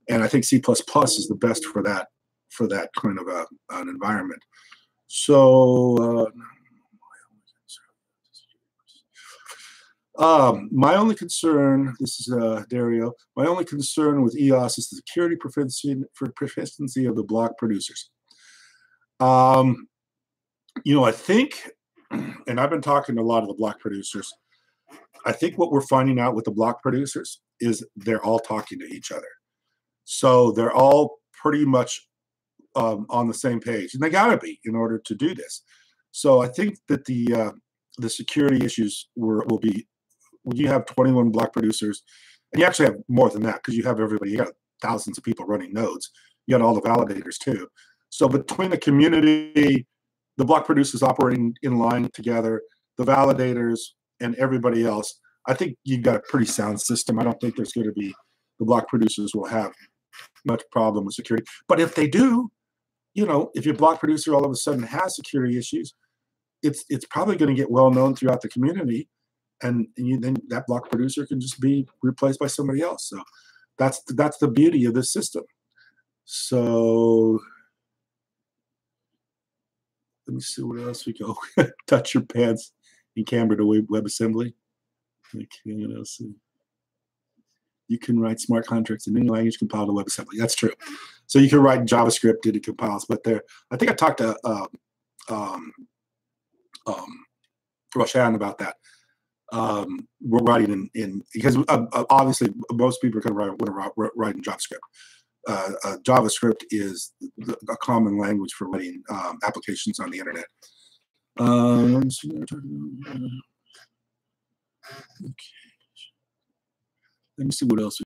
And I think C++ is the best for that kind of an environment. So My only concern, this is Dario, my only concern with EOS is the security proficiency of the block producers. I think, and I've been talking to a lot of the block producers, I think what we're finding out with the block producers is they're all talking to each other. So they're all pretty much on the same page, and they got to be in order to do this. So I think that the security issues will be, when you have 21 block producers, and you actually have more than that because you have everybody, you got thousands of people running nodes, you got all the validators too. So between the community, the block producers operating in line together, the validators, and everybody else, I think you've got a pretty sound system. I don't think there's going to be, the block producers will have much problem with security. But if they do, if your block producer all of a sudden has security issues, it's probably going to get well known throughout the community, and then that block producer can just be replaced by somebody else. So that's the beauty of this system. So let me see what else we go. Touch your pants in Canberra to WebAssembly. Okay, let's see. You can write smart contracts in any language compiled to WebAssembly. That's true. So you can write JavaScript and it compiles. But I think I talked to Roshan about that. We're writing in because obviously most people are going to write in JavaScript. JavaScript is a common language for writing applications on the internet. Okay. Let me see what else.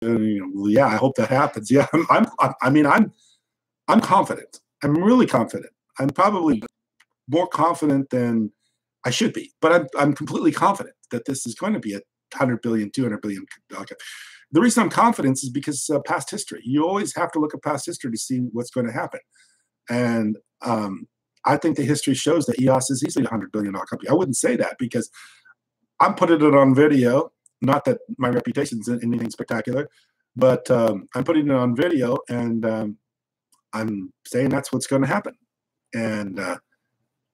Yeah, I hope that happens. Yeah, I'm confident. I'm really confident. I'm probably more confident than I should be, but I'm completely confident that this is going to be a 100 billion, 200 billion. Okay. The reason I'm confident is because past history. You always have to look at past history to see what's going to happen. And I think the history shows that EOS is easily a $100 billion company. I wouldn't say that because I'm putting it on video. Not that my reputation is anything spectacular, but I'm putting it on video, and I'm saying that's what's going to happen. And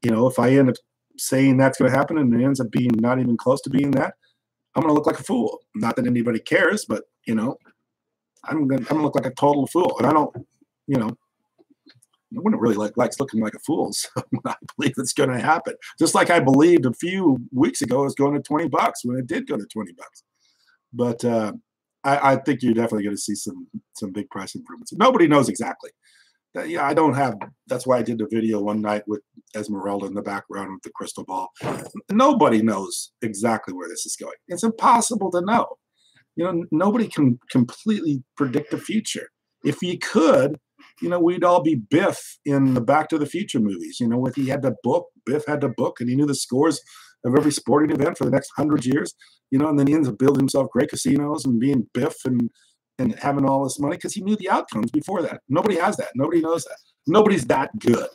if I end up saying that's going to happen and it ends up being not even close to being that, I'm going to look like a fool. Not that anybody cares, but I'm going to look like a total fool. And I don't, I wouldn't really likes looking like a fool. So I believe it's going to happen. Just like I believed a few weeks ago it was going to $20 when it did go to $20. But I think you're definitely going to see some big price improvements. Nobody knows exactly. I don't have. That's why I did the video one night with Esmeralda in the background with the crystal ball. Nobody knows exactly where this is going. It's impossible to know. Nobody can completely predict the future. If you could, we'd all be Biff in the Back to the Future movies. With he had the book, Biff had the book, and he knew the scores of every sporting event for the next 100 years. And then he ends up building himself great casinos and being Biff and having all this money because he knew the outcomes before that. Nobody has that. Nobody knows that. Nobody's that good.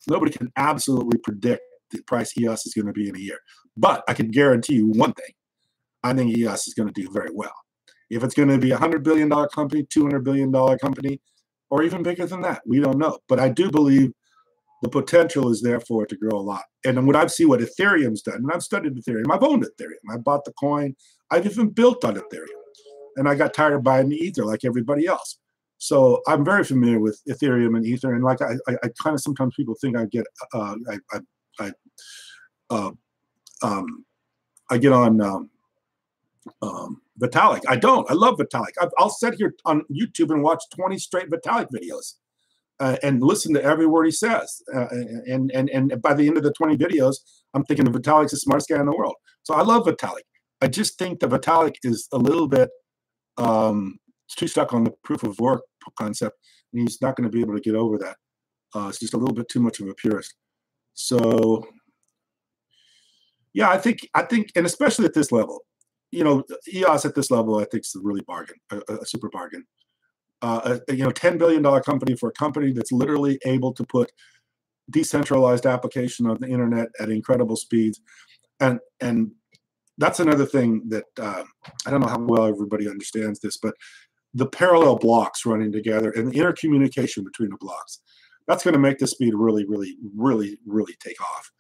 Nobody can absolutely predict the price EOS is going to be in a year. But I can guarantee you one thing. I think EOS is going to do very well. If it's going to be a $100 billion company, $200 billion company, or even bigger than that, we don't know. But I do believe the potential is there for it to grow a lot. And when I see what Ethereum's done, and I've studied Ethereum, I've owned Ethereum, I bought the coin, I've even built on Ethereum. And I got tired of buying the Ether like everybody else. So I'm very familiar with Ethereum and Ether. And like I kind of sometimes people think I get on Vitalik. I don't. I love Vitalik. I'll sit here on YouTube and watch 20 straight Vitalik videos and listen to every word he says. And by the end of the 20 videos, I'm thinking that Vitalik's the smartest guy in the world. So I love Vitalik. I just think that Vitalik is a little bit too stuck on the proof of work concept, and he's not going to be able to get over that. It's just a little bit too much of a purist. So, yeah, I think, and especially at this level, EOS at this level, I think is a really bargain, a super bargain. $10 billion company for a company that's literally able to put decentralized application on the internet at incredible speeds, and that's another thing that I don't know how well everybody understands this, but the parallel blocks running together and the intercommunication between the blocks. That's going to make the speed really, really, really, really take off.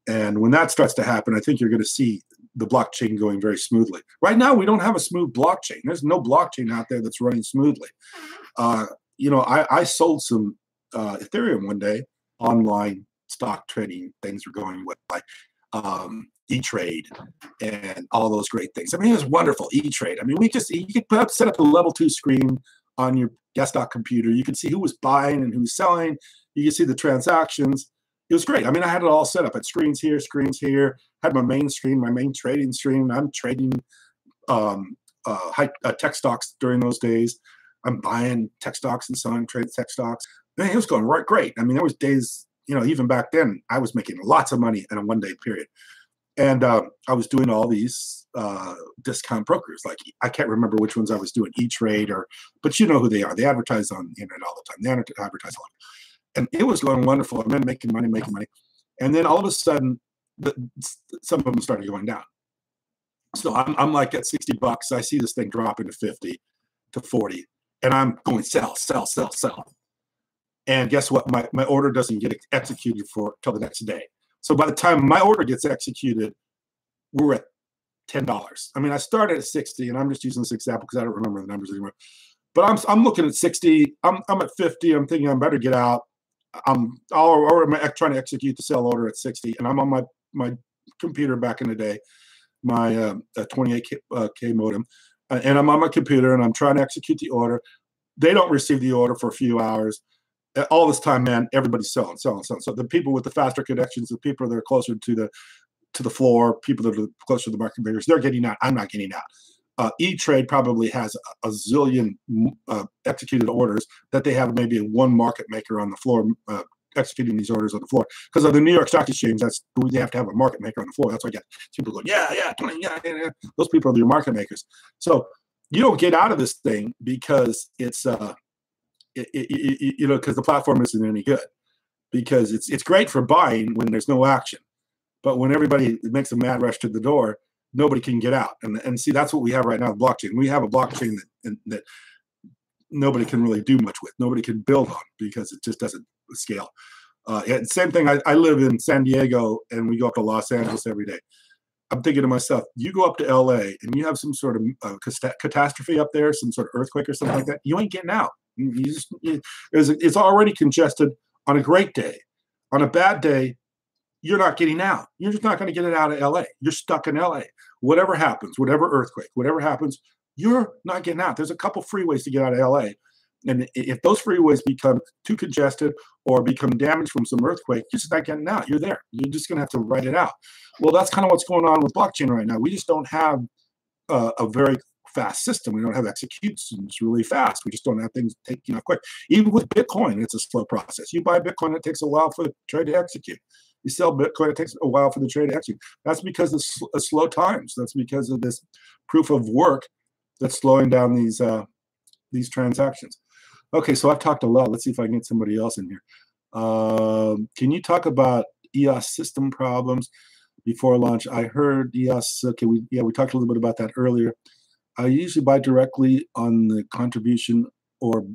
And when that starts to happen, I think you're going to see the blockchain going very smoothly. Right now, we don't have a smooth blockchain. There's no blockchain out there that's running smoothly. I sold some Ethereum one day. Online stock trading things were going with like E-Trade and all those great things. I mean, it was wonderful. E-Trade. I mean, you could set up a level 2 screen on your desktop computer. You could see who was buying and who was selling. You could see the transactions. It was great. I mean, I had it all set up. I had screens here. Had my main screen, my main trading screen. I'm trading tech stocks during those days. I'm buying tech stocks and selling tech stocks. Man, it was going right great. I mean, there was days, even back then, I was making lots of money in a one-day period. And I was doing all these discount brokers. Like, I can't remember which ones I was doing, E-Trade, but you know who they are. They advertise on the internet all the time. They advertise a lot. And it was going wonderful. I've been making money. And then all of a sudden, some of them started going down. So I'm like at $60. I see this thing dropping to 50 to 40. And I'm going sell. And guess what? My order doesn't get executed till the next day. So by the time my order gets executed, we're at $10. I mean, I started at 60, and I'm just using this example because I don't remember the numbers anymore. But I'm looking at 60. I'm at 50. I'm thinking I better get out. I'm trying to execute the sell order at 60, and I'm on my computer back in the day, my 28K modem, and I'm on my computer and I'm trying to execute the order. They don't receive the order for a few hours. All this time, man, everybody's selling. So the people with the faster connections, the people that are closer to the floor, people that are closer to the market makers, they're getting out. I'm not getting out. E-Trade probably has a zillion executed orders that they have maybe one market maker on the floor executing these orders on the floor. Because of the New York Stock Exchange, they have to have a market maker on the floor. That's why I get people going, yeah. Those people are your market makers. So you don't get out of this thing because it's because the platform isn't any good. Because it's great for buying when there's no action, but when everybody makes a mad rush to the door, nobody can get out. And see, that's what we have right now with blockchain. We have a blockchain that nobody can really do much with. Nobody can build on because it just doesn't scale. Same thing. I live in San Diego, and we go up to Los Angeles every day. I'm thinking to myself, you go up to LA and you have some sort of catastrophe up there, some sort of earthquake or something like that, you ain't getting out. It's already congested on a great day. On a bad day, you're not getting out. You're just not going to get it out of LA. You're stuck in LA. Whatever happens, whatever earthquake, whatever happens, you're not getting out. There's a couple freeways to get out of LA. And if those freeways become too congested or become damaged from some earthquake, you're just not getting out. You're there. You're just going to have to write it out. Well, that's kind of what's going on with blockchain right now. We just don't have a very fast system. We don't have executions really fast. We just don't have things taking off quick. Even with Bitcoin, it's a slow process. You buy Bitcoin, it takes a while for the trade to execute. You sell Bitcoin, it takes a while for the trade to execute. That's because of slow times. That's because of this proof of work that's slowing down these transactions. Okay, so I've talked a lot. Let's see if I can get somebody else in here. Can you talk about EOS system problems before launch? I heard EOS. Okay, we talked a little bit about that earlier. I usually buy directly on the contribution or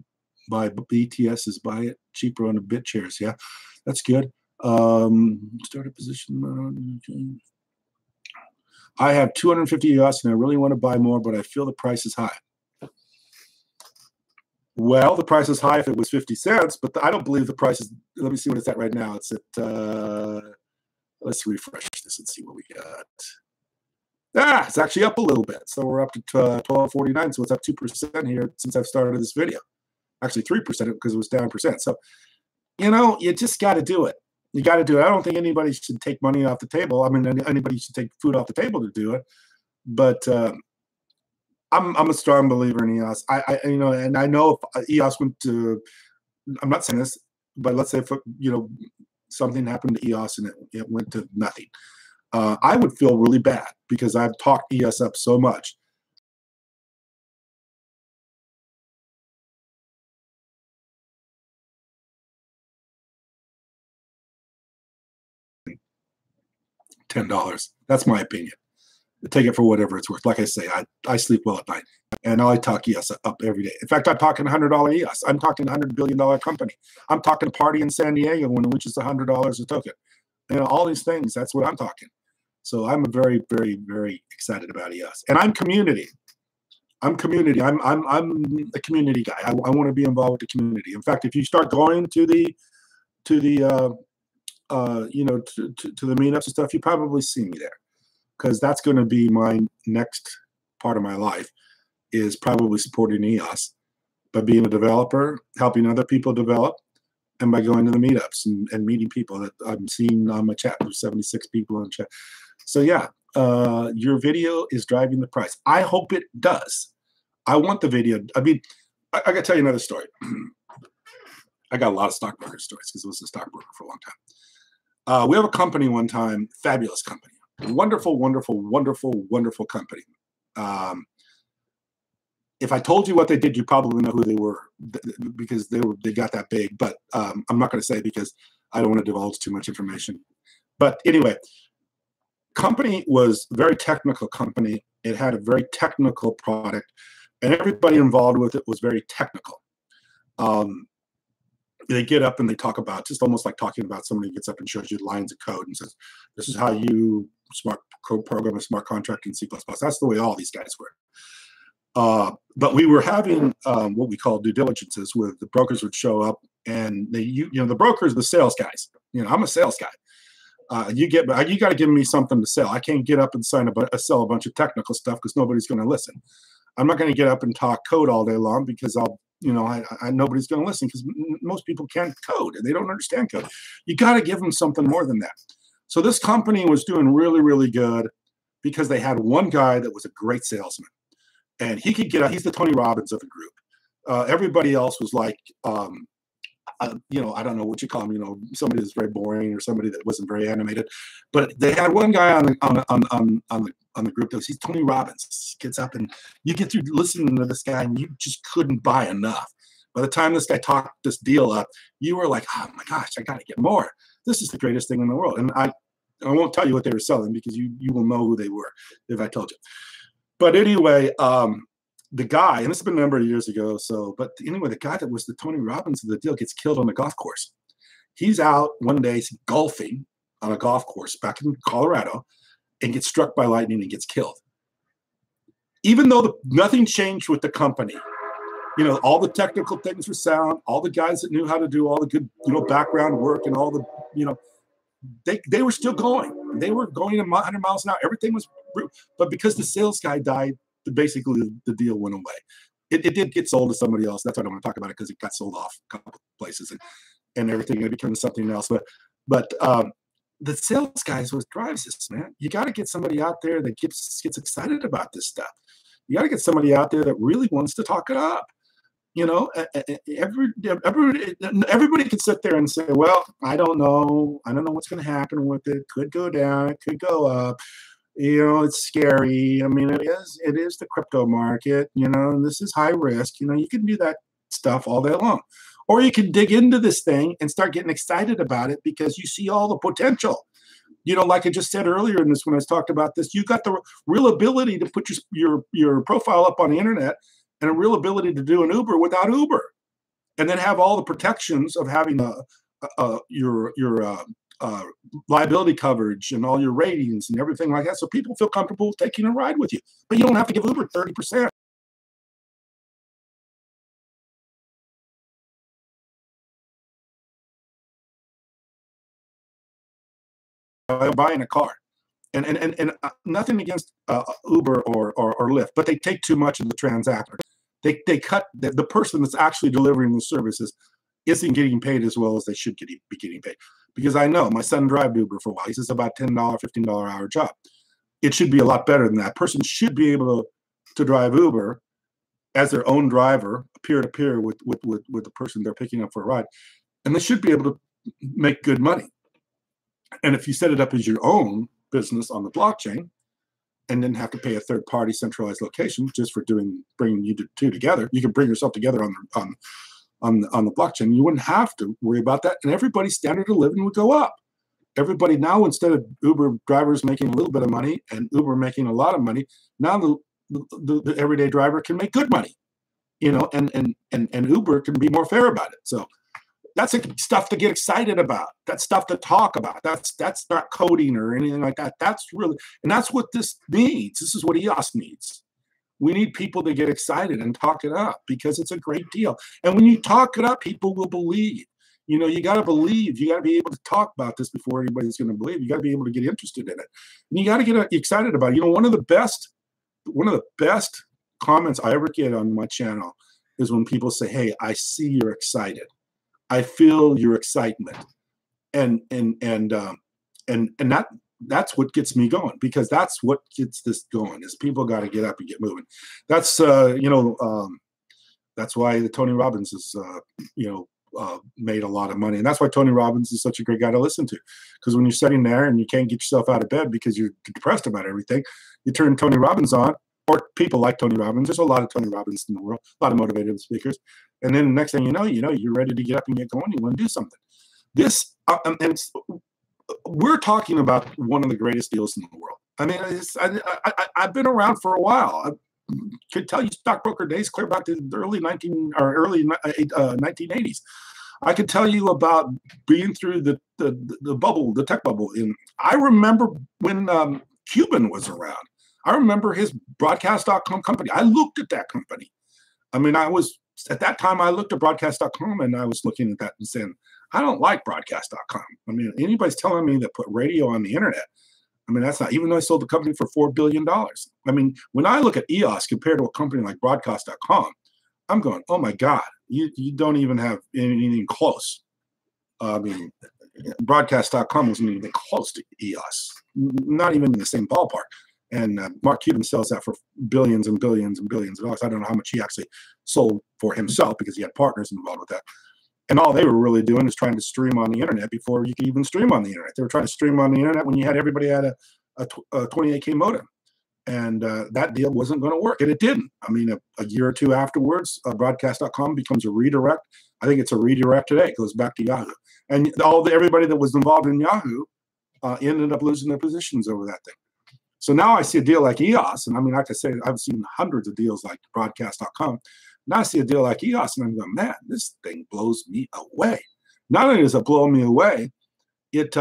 buy BTSs, buy it cheaper on the BitShares. Yeah, that's good. Start a position. I have 250 EOS and I really want to buy more, but I feel the price is high. Well, the price is high if it was 50 cents, but I don't believe the price is. Let me see what it's at right now. It's at. Let's refresh this and see what we got. It's actually up a little bit. So we're up to 12.49. So it's up 2% here since I've started this video. Actually 3% because it was down percent. So, you just got to do it. You got to do it. I don't think anybody should take money off the table. I mean, anybody should take food off the table to do it. But I'm a strong believer in EOS. And I know if EOS went to, I'm not saying this, but let's say if something happened to EOS and it went to nothing, I would feel really bad because I've talked EOS up so much. $10. That's my opinion. take it for whatever it's worth. Like I say, I sleep well at night, and I talk EOS up every day. In fact, I'm talking $100 EOS. I'm talking $100 billion company. I'm talking a party in San Diego when which is $100 a token. You know, all these things. That's what I'm talking. So I'm very, very, very excited about EOS, and I'm community. I'm community. I'm a community guy. I want to be involved with the community. In fact, if you start going to the you know, to the meetups and stuff, you probably see me there, because that's going to be my next part of my life, is probably supporting EOS by being a developer, helping other people develop, and by going to the meetups and meeting people that I'm seeing on my chat. There's 76 people in the chat. So yeah, your video is driving the price. I hope it does. I want the video. I mean, I got to tell you another story. I got a lot of stockbroker stories because I was a stockbroker for a long time. We have a company one time, fabulous company, wonderful, wonderful, wonderful, wonderful company. If I told you what they did, you probably know who they were, because they got that big. But I'm not going to say, because I don't want to divulge too much information. But anyway, company was a very technical company. It had a very technical product, and everybody involved with it was very technical. They get up and they talk about, just almost like talking about somebody who gets up and shows you lines of code and says, this is how you program a smart contract in C++. That's the way all these guys were. But we were having what we call due diligences, where the brokers would show up, and you know, the brokers, the sales guys. You know, I'm a sales guy. You got to give me something to sell. I can't get up and sell a bunch of technical stuff, because nobody's going to listen. I'm not going to get up and talk code all day long, because nobody's going to listen, because most people can't code and they don't understand code. You got to give them something more than that. So this company was doing really, really good, because they had one guy that was a great salesman, and he could get out. He's the Tony Robbins of the group. Everybody else was like, you know, I don't know what you call him. You know, somebody that's very boring, or somebody that wasn't very animated. But they had one guy on the group that was, he's Tony Robbins. Gets up, and you get through listening to this guy, and you just couldn't buy enough. By the time this guy talked this deal up, you were like, oh my gosh, I got to get more. This is the greatest thing in the world. And I won't tell you what they were selling, because you will know who they were if I told you. But anyway, the guy, and this has been a number of years ago, but anyway, the guy that was the Tony Robbins of the deal gets killed on the golf course. He's out one day golfing on a golf course back in Colorado, and gets struck by lightning and gets killed. Even though nothing changed with the company, you know, all the technical things were sound, all the guys that knew how to do all the good, you know, background work, and all the, you know, they were still going. They were going at 100 miles an hour. Everything was, but because the sales guy died, basically the deal went away. It did get sold to somebody else. That's why I don't want to talk about it, because it got sold off a couple of places and everything. It became something else. But the sales guys what drives this, man. You got to get somebody out there that gets excited about this stuff. You got to get somebody out there that really wants to talk it up. You know, everybody could sit there and say, well, I don't know what's going to happen with it. Could go down, it could go up. You know, it's scary. I mean, it is the crypto market, you know, and this is high risk. You know, you can do that stuff all day long. Or you can dig into this thing and start getting excited about it, because you see all the potential. You know, like I just said earlier in this, when I was talking about this, you got the real ability to put your profile up on the internet, and a real ability to do an Uber without Uber, and then have all the protections of having your liability coverage and all your ratings and everything like that, so people feel comfortable taking a ride with you. But you don't have to give Uber 30%. Buying a car, and nothing against Uber or Lyft, but they take too much of the transaction. They cut the person that's actually delivering the services isn't getting paid as well as they should be getting paid. Because I know my son drove Uber for a while. He says about $10, $15 hour job. It should be a lot better than that. Person should be able to drive Uber as their own driver, peer to peer with the person they're picking up for a ride, and they should be able to make good money. And if you set it up as your own business on the blockchain, and then have to pay a third-party centralized location just for bringing you two together, you can bring yourself together on the blockchain. You wouldn't have to worry about that, and everybody's standard of living would go up. everybody now, instead of Uber drivers making a little bit of money and Uber making a lot of money, now the everyday driver can make good money, and Uber can be more fair about it. So that's stuff to get excited about. That's stuff to talk about. That's not coding or anything like that. That's really, and that's what this needs. This is what EOS needs. We need people to get excited and talk it up because it's a great deal. And when you talk it up, people will believe. You got to believe. You got to be able to talk about this before anybody's going to believe. You got to be able to get interested in it, and you got to get excited about it. One of the best comments I ever get on my channel is when people say, "Hey, I see you're excited. I feel your excitement," and that's what gets me going, because that's what gets this going. Is people got to get up and get moving. That's that's why the Tony Robbins is made a lot of money, and that's why Tony Robbins is such a great guy to listen to. Because when you're sitting there and you can't get yourself out of bed because you're depressed about everything, you turn Tony Robbins on, or people like Tony Robbins. There's a lot of Tony Robbins in the world, a lot of motivated speakers. And then the next thing you know, you're ready to get up and get going. You want to do something. This, we're talking about one of the greatest deals in the world. I mean, I've been around for a while. I could tell you stockbroker days clear back to the early 1980s. I could tell you about being through the bubble, the tech bubble. And I remember when Cuban was around. I remember his broadcast.com company. I looked at that company. I mean, at that time, I looked at broadcast.com and I was looking at that and saying, I don't like broadcast.com. I mean, anybody's telling me that put radio on the internet. I mean, that's not, even though I sold the company for $4 billion. I mean, when I look at EOS compared to a company like broadcast.com, I'm going, oh my God, you don't even have anything close. I mean, broadcast.com wasn't even close to EOS, not even in the same ballpark. And Mark Cuban sells that for billions and billions and billions of dollars. I don't know how much he actually sold for himself because he had partners involved with that. And all they were really doing is trying to stream on the internet before you could even stream on the internet. They were trying to stream on the internet when everybody had a 28K modem. And that deal wasn't going to work. And it didn't. I mean, a year or two afterwards, broadcast.com becomes a redirect. I think it's a redirect today. It goes back to Yahoo. And everybody that was involved in Yahoo ended up losing their positions over that thing. So now I see a deal like EOS, and I mean, like I say, I've seen hundreds of deals like broadcast.com. Now I see a deal like EOS, and I'm going, man, this thing blows me away. Not only does it blow me away, it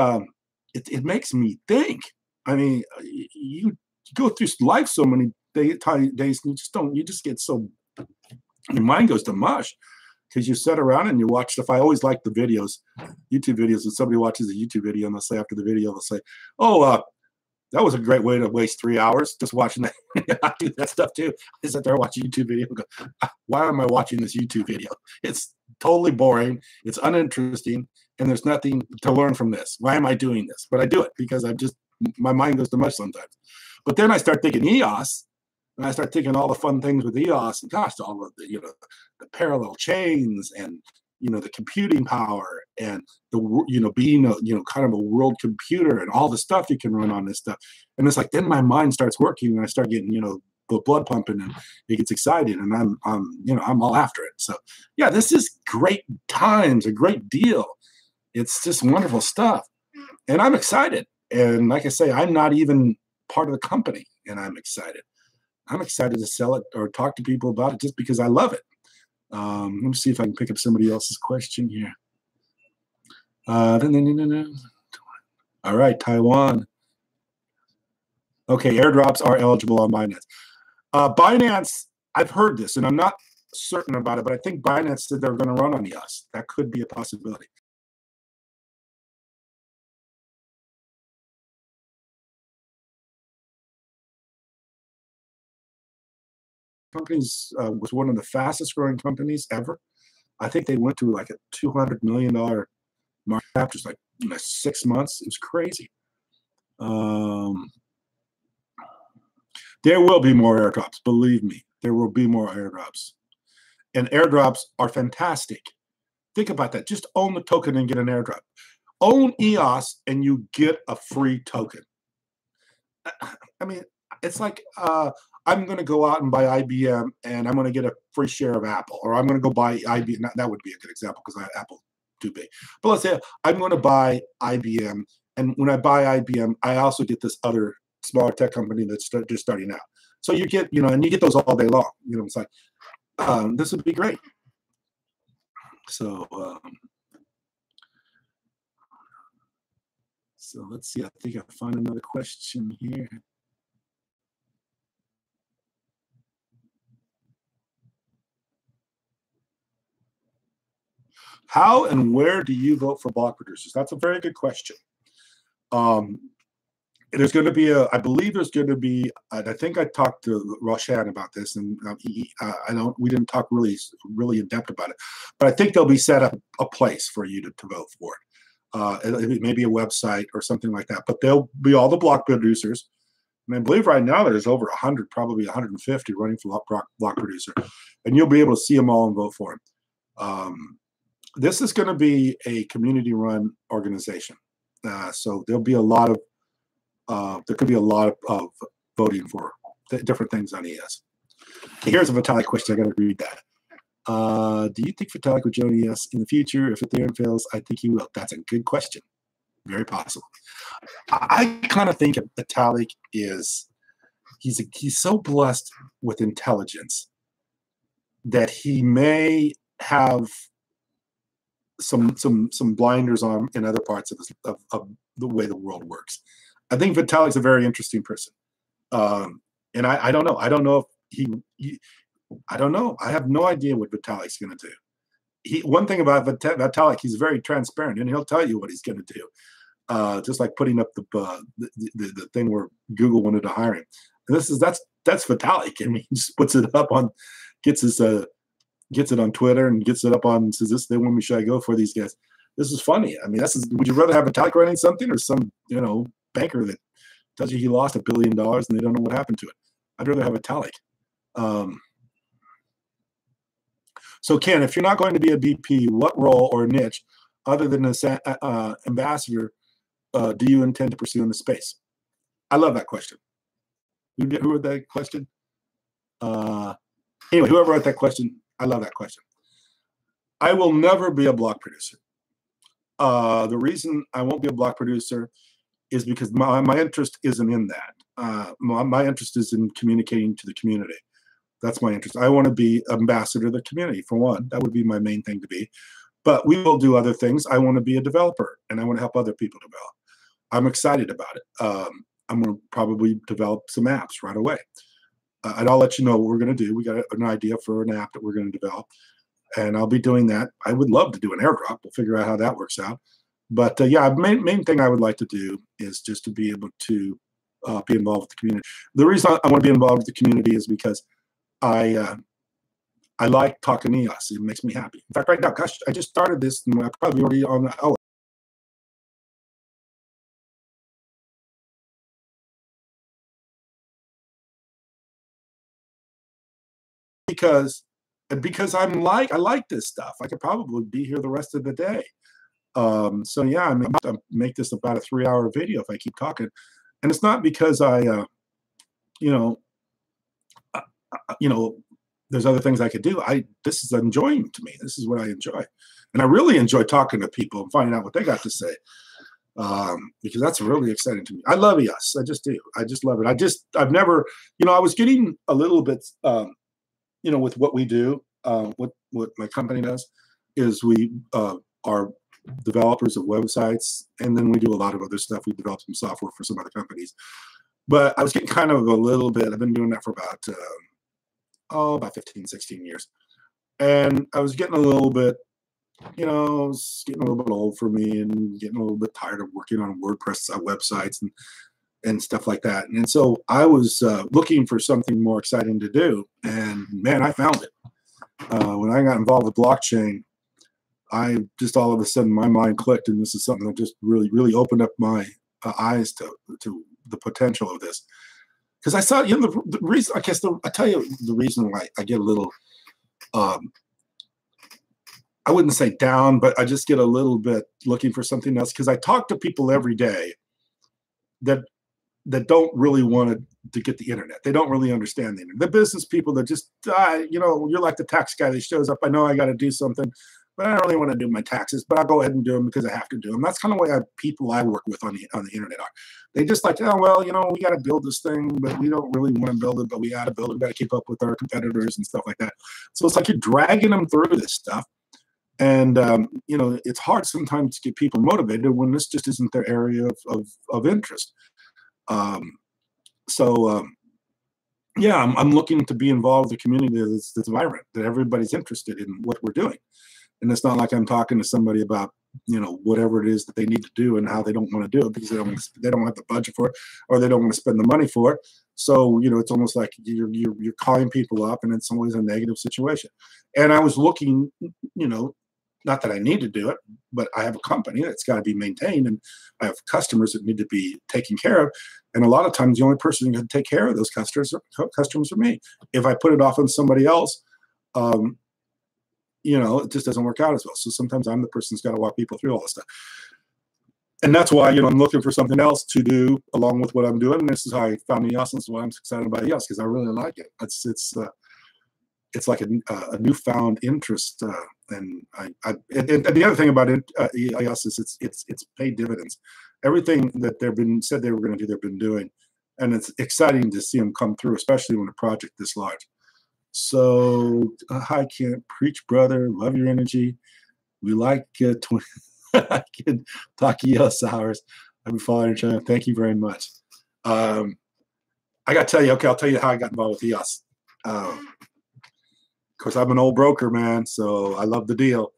makes me think. I mean, you go through life so many days, and you just get so, your mind goes to mush because you sit around and you watch stuff. I always like the videos, YouTube videos. When somebody watches a YouTube video and they'll say after the video, they'll say, oh, that was a great way to waste 3 hours just watching that. I do that stuff too. I sit there watching a YouTube video and go, why am I watching this YouTube video? It's totally boring. It's uninteresting. And there's nothing to learn from this. Why am I doing this? But I do it because my mind goes to mush sometimes. But then I start thinking EOS, and I start thinking all the fun things with EOS, and gosh, all of the parallel chains and the computing power and being a kind of a world computer and all the stuff you can run on this stuff. And it's like then my mind starts working and I start getting the blood pumping and it gets exciting and I'm all after it. So yeah, this is great times, a great deal. It's just wonderful stuff, and I'm excited. And like I say, I'm not even part of the company, and I'm excited. I'm excited to sell it or talk to people about it just because I love it. Let me see if I can pick up somebody else's question here. All right, Taiwan. Okay, airdrops are eligible on Binance. Binance, I've heard this, and I'm not certain about it, but I think Binance said they're going to run on EOS. That could be a possibility. Companies was one of the fastest growing companies ever. I think they went to like a $200 million market cap just like 6 months. It was crazy. There will be more airdrops. Believe me, there will be more airdrops. And airdrops are fantastic. Think about that. Just own the token and get an airdrop. Own EOS and you get a free token. I mean, it's like I'm going to go out and buy IBM and I'm going to get a free share of Apple, or I'm going to go buy IBM. That would be a good example because Apple too big. But let's say I'm going to buy IBM And when I buy IBM, I also get this other smaller tech company that's just starting out. So you get, and you get those all day long. It's like, this would be great. So, so let's see. I think I found another question here. How and where do you vote for blog producers? That's a very good question. There's going to be I believe there's going to be, I think I talked to Roshan about this, and we didn't talk really in depth about it, but I think there'll be set up a place for you to vote for it. Maybe a website or something like that, but there'll be all the blog producers. And I believe right now there's over 100, probably 150 running for blog producer, and you'll be able to see them all and vote for them. This is going to be a community-run organization, so there'll be a lot of there could be a lot of voting for different things on EOS. Okay, here's a Vitalik question. I got to read that. Do you think Vitalik would join EOS in the future? If Ethereum fails, I think he will. That's a good question. Very possible. I kind of think Vitalik is he's so blessed with intelligence that he may have some blinders on in other parts of the way the world works. I think Vitalik's a very interesting person, and I don't know. I don't know if I don't know. I have no idea what Vitalik's going to do. One thing about Vitalik, he's very transparent, and he'll tell you what he's going to do. Just like putting up the thing where Google wanted to hire him. And that's Vitalik. I mean, he just puts it up on, gets it on Twitter and gets it up on, says this they want me, should I go for these guys? This is funny. I mean, would you rather have Vitalik running something or some banker that tells you he lost $1 billion and they don't know what happened to it? I'd rather have Vitalik. So Ken, if you're not going to be a BP, what role or niche other than an ambassador do you intend to pursue in the space? I love that question. Who wrote that question? Anyway, whoever wrote that question, I love that question. I will never be a blog producer. The reason I won't be a blog producer is because my interest isn't in that. My interest is in communicating to the community. That's my interest. I want to be ambassador to the community, for one. That would be my main thing to be. But we will do other things. I want to be a developer, and I want to help other people develop. I'm excited about it. I'm going to probably develop some apps right away. And I'll let you know what we're going to do. We got an idea for an app that we're going to develop, and I'll be doing that. I would love to do an airdrop. We'll figure out how that works out. But yeah, main thing I would like to do is just to be able to be involved with the community. The reason I want to be involved with the community is because I like talking EOS. It makes me happy. In fact, right now, gosh, I just started this, and I'm probably already on the hour. Because I like this stuff. I could probably be here the rest of the day. So yeah, I mean, I'll make this about a 3-hour video if I keep talking. And it's not because there's other things I could do. This is enjoying to me. This is what I enjoy. And I really enjoy talking to people and finding out what they got to say. Because that's really exciting to me. I love EOS. I just do. I just love it. I've never, I was getting a little bit, with what we do, what my company does is we are developers of websites, and then we do a lot of other stuff. We develop some software for some other companies. But I was getting kind of a little bit, I've been doing that for about 15, 16 years. And I was getting a little bit, it's getting a little bit old for me and getting a little bit tired of working on WordPress websites and stuff like that. And so I was looking for something more exciting to do. And man, I found it. When I got involved with blockchain, I just all of a sudden my mind clicked, and this is something that just really, really opened up my eyes to the potential of this. Because I saw, the reason, I guess, I tell you the reason why I get a little, I wouldn't say down, but I just get a little bit looking for something else. Because I talk to people every day that don't really want to get the internet. They don't really understand the internet. The business people that just, you're like the tax guy that shows up. I know I got to do something. but I don't really want to do my taxes, but I'll go ahead and do them because I have to do them. That's kind of the way people I work with on the internet are. They just like, oh, well, we got to build this thing, but we don't really want to build it, but we got to build it. We got to keep up with our competitors and stuff like that. So it's like you're dragging them through this stuff. And, it's hard sometimes to get people motivated when this just isn't their area of interest. Yeah, I'm looking to be involved with a community that's vibrant, that everybody's interested in what we're doing. And it's not like I'm talking to somebody about, whatever it is that they need to do and how they don't want to do it because they don't have the budget for it, or they don't want to spend the money for it. So, it's almost like you're calling people up, and it's always a negative situation. And I was looking, not that I need to do it, but I have a company that's got to be maintained, and I have customers that need to be taken care of. And a lot of times the only person who can take care of those customers are me. If I put it off on somebody else, it just doesn't work out as well. So sometimes I'm the person who's got to walk people through all this stuff. And that's why, I'm looking for something else to do along with what I'm doing. And this is how I found EOS, and this is why I'm excited about EOS, because I really like it. It's like a newfound interest. And the other thing about EOS is it's paid dividends. Everything that said they were going to do, they've been doing. And it's exciting to see them come through, especially when a project this large. So I can't preach, brother. Love your energy. We like I can talk EOS hours. I've been following your channel. Thank you very much. I got to tell you, I'll tell you how I got involved with EOS. Of course, I'm an old broker, man, so I love the deal.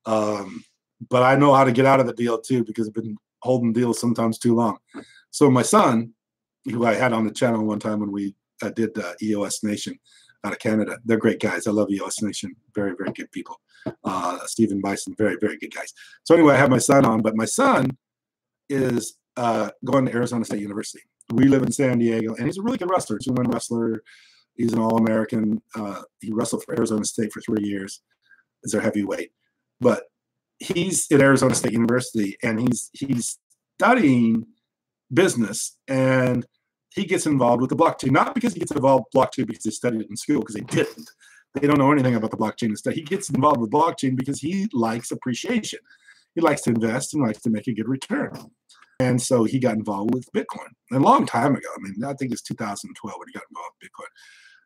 But I know how to get out of the deal, too, because I've been holding deals sometimes too long. So my son, who I had on the channel one time when we did EOS Nation out of Canada, they're great guys. I love EOS Nation. Very, very good people. Stephen Bison, very, very good guys. So anyway, I have my son on, but my son is going to Arizona State University. We live in San Diego, and he's a really good wrestler, two-man wrestler. He's an All-American. He wrestled for Arizona State for 3 years as their heavyweight. But he's at Arizona State University, and he's studying business, and he gets involved with the blockchain, not because he gets involved with blockchain because he studied it in school, because they didn't. They don't know anything about the blockchain and stuff. He gets involved with blockchain because he likes appreciation. He likes to invest and likes to make a good return. And so he got involved with Bitcoin a long time ago. I think it's 2012 when he got involved with Bitcoin.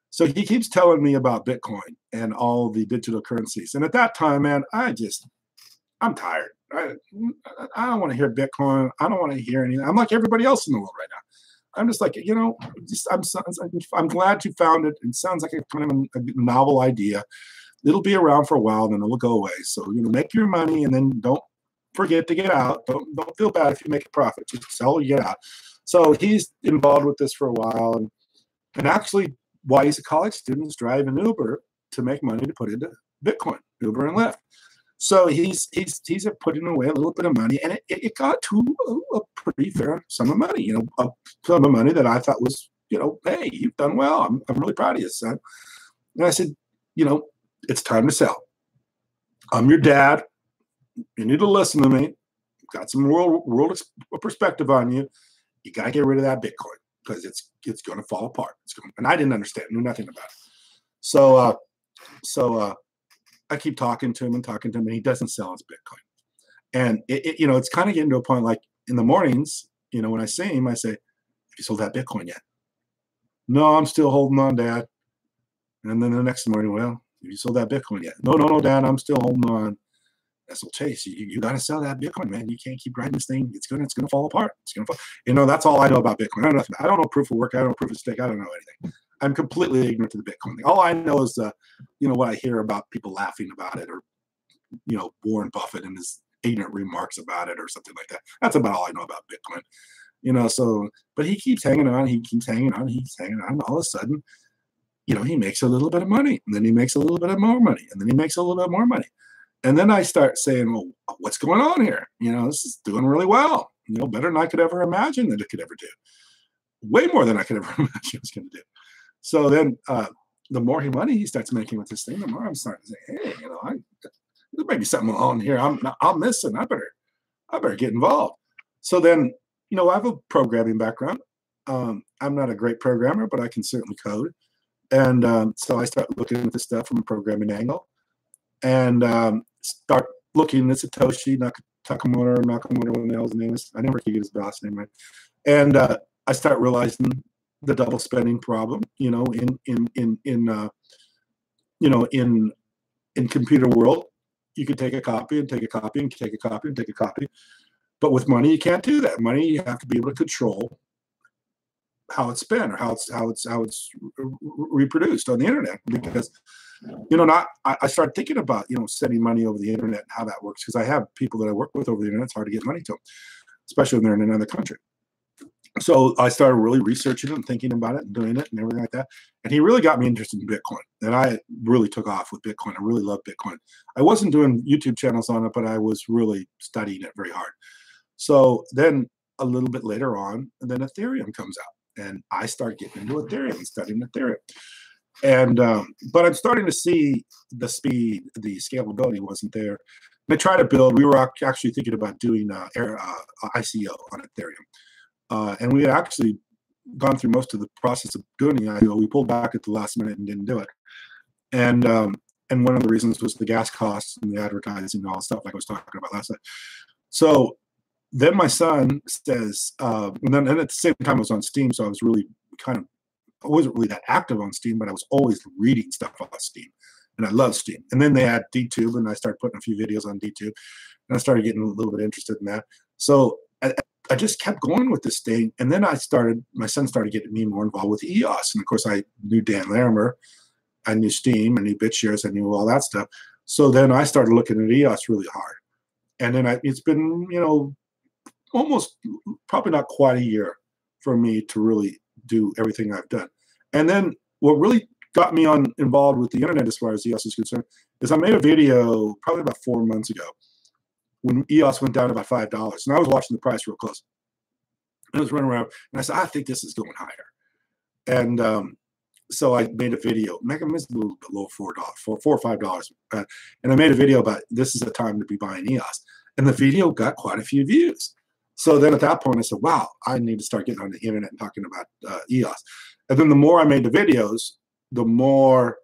So he keeps telling me about Bitcoin and all the digital currencies. And at that time, man, I'm tired. I don't want to hear Bitcoin. I don't want to hear anything. I'm like everybody else in the world right now. I'm just like, I'm glad you found it. It sounds like a kind of a novel idea. It'll be around for a while, and then it'll go away. So, make your money, and then don't forget to get out. Don't feel bad if you make a profit. Just sell or get out. So he's involved with this for a while. And actually, while he's a college student, he's driving Uber to make money to put into Bitcoin, Uber and Lyft. So he's putting away a little bit of money, and it got to a pretty fair sum of money, a sum of money that I thought was, hey, you've done well. I'm really proud of you, son. And I said, it's time to sell. I'm your dad. You need to listen to me. Got some world perspective on you. You got to get rid of that Bitcoin because it's going to fall apart. And I didn't understand, knew nothing about it. So I keep talking to him, and he doesn't sell his Bitcoin. And it's kind of getting to a point like in the mornings, when I see him, I say, "Have you sold that Bitcoin yet?" "No, I'm still holding on, Dad." And then the next morning, "Well, have you sold that Bitcoin yet?" No, Dad, I'm still holding on." I said, "Chase, you got to sell that Bitcoin, man. You can't keep riding this thing. It's gonna fall apart. It's gonna fall. That's all I know about Bitcoin. I don't know proof of work. I don't know proof of stake. I don't know anything. I'm completely ignorant to the Bitcoin thing. All I know is, what I hear about people laughing about it, or, Warren Buffett and his ignorant remarks about it or something like that. That's about all I know about Bitcoin. But he keeps hanging on. And all of a sudden, he makes a little bit of money, and then he makes a little bit of more money, and then he makes a little bit more money. And then I start saying, well, what's going on here? This is doing really well. Better than I could ever imagine that it could ever do. Way more than I could ever imagine it was going to do. So then the more money he starts making with this thing, the more I'm starting to say, hey, there may be something on here I'm missing. I better get involved. So then, I have a programming background. I'm not a great programmer, but I can certainly code. And so I start looking at this stuff from a programming angle. And start looking at Satoshi Nakamoto, what the hell's name is. I never could get his last name right. And I start realizing the double spending problem, you know, in computer world. You could take a copy and take a copy and take a copy and take a copy. But with money, you can't do that. Money, you have to be able to control how it's spent or how it's reproduced on the internet. Because, you know, I started thinking about, you know, sending money over the internet and how that works, because I have people that I work with over the internet. It's hard to get money to them, especially when they're in another country. So I started really researching it and thinking about it and doing it and everything like that. And he really got me interested in Bitcoin. And I really took off with Bitcoin. I really love Bitcoin. I wasn't doing YouTube channels on it, but I was really studying it very hard. So then a little bit later on, and then Ethereum comes out. And I start getting into Ethereum and studying Ethereum. And but I'm starting to see the speed, the scalability wasn't there. And I tried to build. We were actually thinking about doing ICO on Ethereum. And we had actually gone through most of the process of doing the ICO. We pulled back at the last minute and didn't do it. And one of the reasons was the gas costs and the advertising and all the stuff like I was talking about last night. So then my son says, and at the same time I was on Steam, so I was really I wasn't really that active on Steam, but I was always reading stuff on Steam, and I love Steam. And then they had DTube, and I started putting a few videos on DTube, and I started getting a little bit interested in that. So I just kept going with this thing, and then my son started getting me more involved with EOS, and of course I knew Dan Larimer, I knew Steam, I knew BitShares, I knew all that stuff. So then I started looking at EOS really hard, and then it's been, you know, almost probably not quite a year for me to really do everything I've done. And then what really got me involved with the internet as far as EOS is concerned is I made a video probably about 4 months ago when EOS went down to about $5, and I was watching the price real close. And I was running around, and I said, I think this is going higher. And so I made a video. Mega is a little bit below $4, $4 or $5, and I made a video about this is the time to be buying EOS. And the video got quite a few views. So then at that point, I said, wow, I need to start getting on the internet and talking about EOS. And then the more I made the videos, the more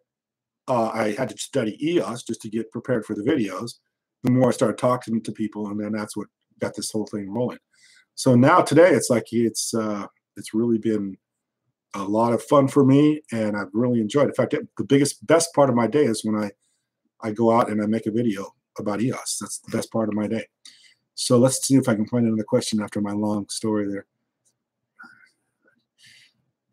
I had to study EOS just to get prepared for the videos. The more I started talking to people, and then that's what got this whole thing rolling. So now today, it's like it's really been a lot of fun for me, and I've really enjoyed it. In fact, the best part of my day is when I go out and I make a video about EOS. That's the best part of my day. So let's see if I can find another question after my long story there.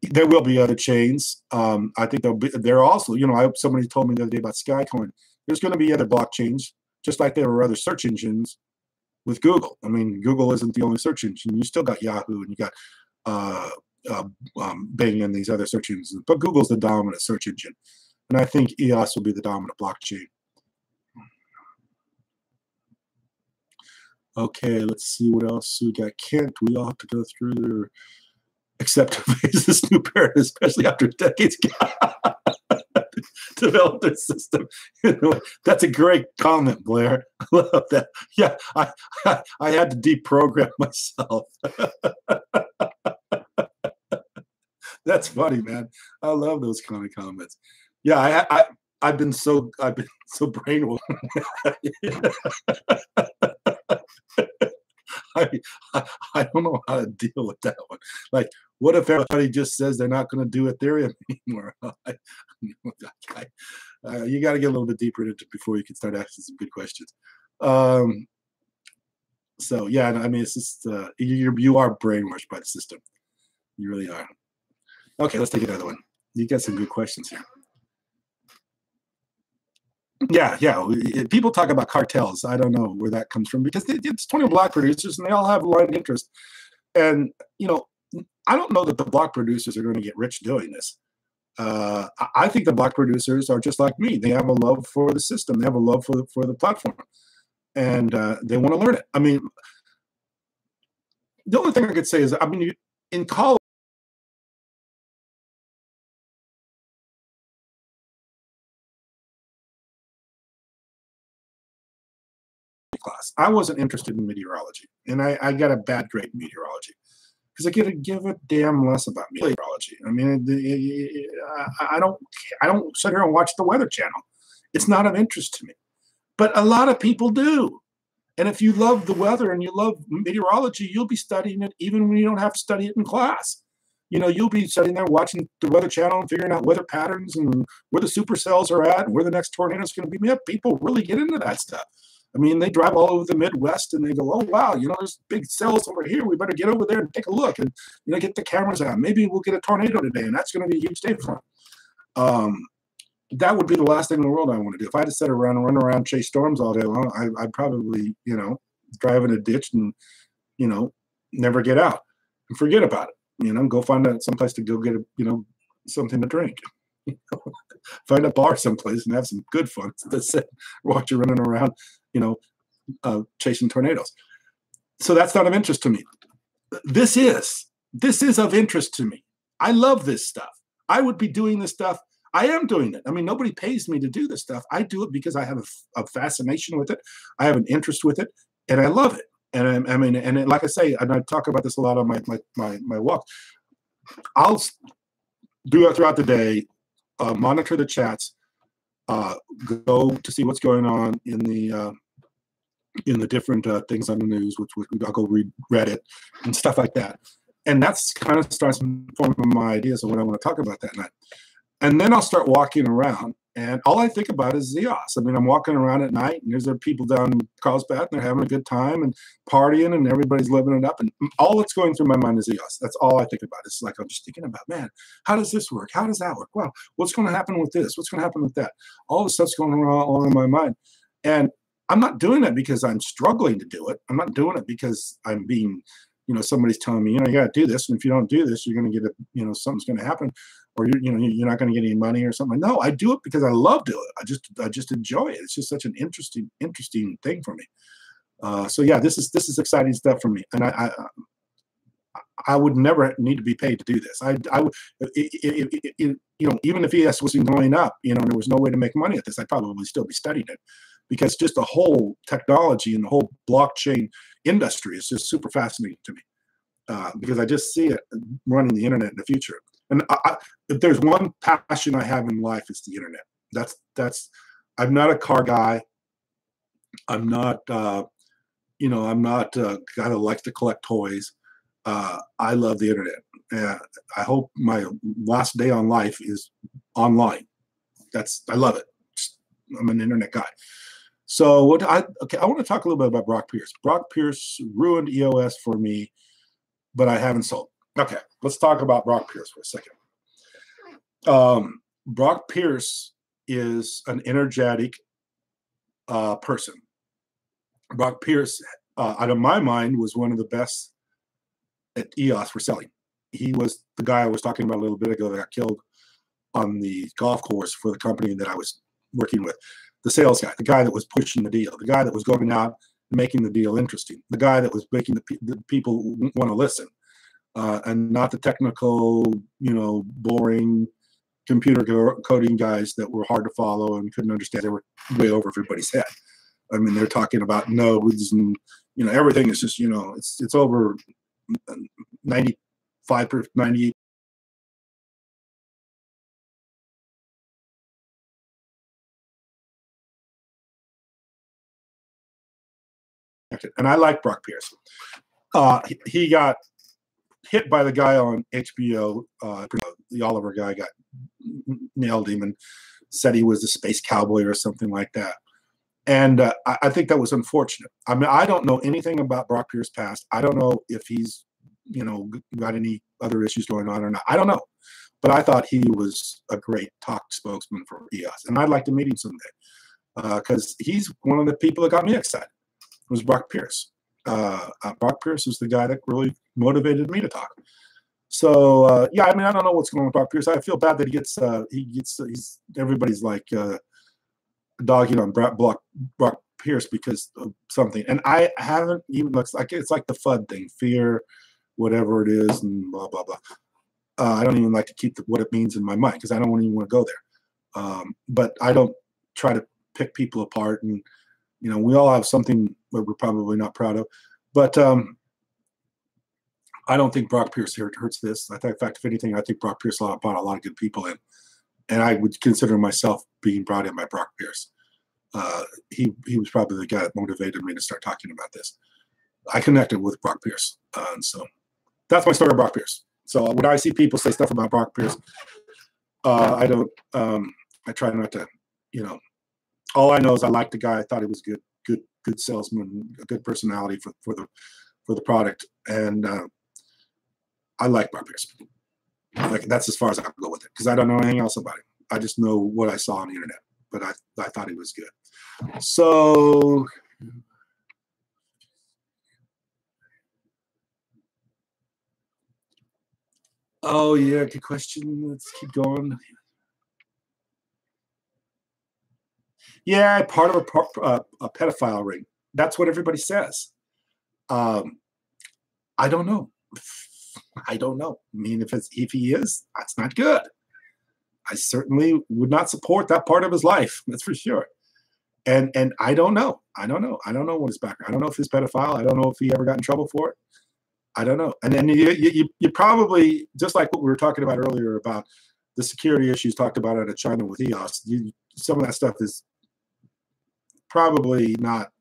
There will be other chains. I think there are also, you know, somebody told me the other day about Skycoin. There's going to be other blockchains, just like there are other search engines with Google. I mean, Google isn't the only search engine. You still got Yahoo and you got Bing and these other search engines. But Google's the dominant search engine. And I think EOS will be the dominant blockchain. Okay, let's see what else we got. Can't we all have to go through their accept to face this new paradigm, especially after decades develop their system? You know, that's a great comment, Blair. I love that. Yeah, I had to deprogram myself. That's funny, man. I love those kind of comments. Yeah, I've been so brainwashed. I don't know how to deal with that one. Like, what if everybody just says they're not going to do Ethereum anymore? You got to get a little bit deeper into it before you can start asking some good questions. So yeah, I mean, it's just you are brainwashed by the system. You really are. Okay, let's take another one. You got some good questions here. Yeah. People talk about cartels. I don't know where that comes from, because it's 20 block producers and they all have a lot of interest. And, you know, I don't know that the block producers are going to get rich doing this. I think the block producers are just like me. They have a love for the system. They have a love for the platform. And they want to learn it. I mean, the only thing I could say is, I mean, in college, class, I wasn't interested in meteorology, and I got a bad grade in meteorology because I give a damn less about meteorology. I mean, I don't sit here and watch the Weather Channel. It's not of interest to me. but a lot of people do. And if you love the weather and you love meteorology, you'll be studying it even when you don't have to study it in class. You'll be sitting there watching the Weather Channel and figuring out weather patterns and where the supercells are at and where the next tornado is going to be. Yeah, people really get into that stuff. I mean, they drive all over the Midwest and they go, oh, wow, there's big cells over here. We better get over there and take a look and, get the cameras out. Maybe we'll get a tornado today, and that's going to be a huge day for them. That would be the last thing in the world I want to do. If I had to sit around and run around, chase storms all day long, I'd probably, drive in a ditch and, never get out and forget about it. Go find someplace to go get something to drink. Find a bar someplace and have some good fun. That's it. Watch you running around, chasing tornadoes. So that's not of interest to me. This is of interest to me. I love this stuff. I would be doing this stuff. I am doing it. I mean, nobody pays me to do this stuff. I do it because I have a fascination with it. I have an interest with it, and I love it. And like I say, and I talk about this a lot on my walk. I'll do it throughout the day, monitor the chats, go to see what's going on in the different things on the news, which I'll go read Reddit and stuff like that. And that's kind of starts forming my ideas of what I want to talk about that night. And then I'll start walking around, and all I think about is EOS. I mean, I'm walking around at night, and there's people down in Carlsbad, and they're having a good time and partying, and everybody's living it up. And all that's going through my mind is EOS. That's all I think about. It's like I'm just thinking about, man, how does this work? How does that work? Wow, what's going to happen with this? What's going to happen with that? All this stuff's going on in my mind. And I'm not doing it because I'm struggling to do it. I'm not doing it because I'm being, somebody's telling me, you got to do this, and if you don't do this, you're going to get something's going to happen. Or you're not going to get any money or something. No, I do it because I love doing it. I just enjoy it. It's just such an interesting thing for me. So yeah, this is exciting stuff for me, and I would never need to be paid to do this. I would, even if ES wasn't going up, and there was no way to make money at this, I'd probably still be studying it, because just the whole technology and the whole blockchain industry is just super fascinating to me, because I just see it running the internet in the future. And if there's one passion I have in life, it's the internet. I'm not a car guy. I'm not, I'm not a guy that likes to collect toys. I love the internet. I hope my last day on life is online. I love it. I'm an internet guy. So I want to talk a little bit about Brock Pierce. Brock Pierce ruined EOS for me, but I haven't sold. Okay, let's talk about Brock Pierce for a second. Brock Pierce is an energetic person. Brock Pierce, out of my mind, was one of the best at EOS for selling. He was the guy I was talking about a little bit ago that got killed on the golf course for the company that I was working with. The sales guy, the guy that was pushing the deal, the guy that was going out and making the deal interesting, the guy that was making the people want to listen. And not the technical, boring computer coding guys that were hard to follow and couldn't understand. They were way over everybody's head. I mean, they're talking about nodes and, everything is just, it's over 95, 98. And I like Brock Pierce. He got hit by the guy on HBO. The Oliver guy nailed him and said he was a space cowboy or something like that. And I think that was unfortunate. I mean, I don't know anything about Brock Pierce's past. I don't know if he's, got any other issues going on or not. I don't know. But I thought he was a great talk spokesman for EOS. And I'd like to meet him someday, because he's one of the people that got me excited. It was Brock Pierce. Brock Pierce is the guy that really motivated me to talk. So yeah, I mean, I don't know what's going on with Brock Pierce. I feel bad that he's everybody's like dogging on Brock Pierce because of something, and I haven't even it's like the FUD thing, fear, whatever it is, and blah blah blah. I don't even like to keep what it means in my mind because I don't even want to go there. But I don't try to pick people apart, and we all have something that we're probably not proud of, but I don't think Brock Pierce hurts this. I think, in fact, if anything, I think Brock Pierce brought a lot of good people in, and I would consider myself being brought in by Brock Pierce. he was probably the guy that motivated me to start talking about this. I connected with Brock Pierce, and so that's my story of Brock Pierce. So when I see people say stuff about Brock Pierce, I don't. I try not to, all I know is I liked the guy. I thought he was good salesman, a good personality for the product, and I like Brock Pierce. Like, that's as far as I can go with it, because I don't know anything else about him. I just know what I saw on the internet, but I thought he was good. So oh yeah, good question. Let's keep going. Yeah, part of a pedophile ring. That's what everybody says. I don't know. I don't know. I mean, if he is, that's not good. I certainly would not support that part of his life. That's for sure. And I don't know. I don't know what his background. I don't know if he's pedophile. I don't know if he ever got in trouble for it. I don't know. And then you probably, just like what we were talking about earlier about the security issues talked about out of China with EOS, some of that stuff is probably not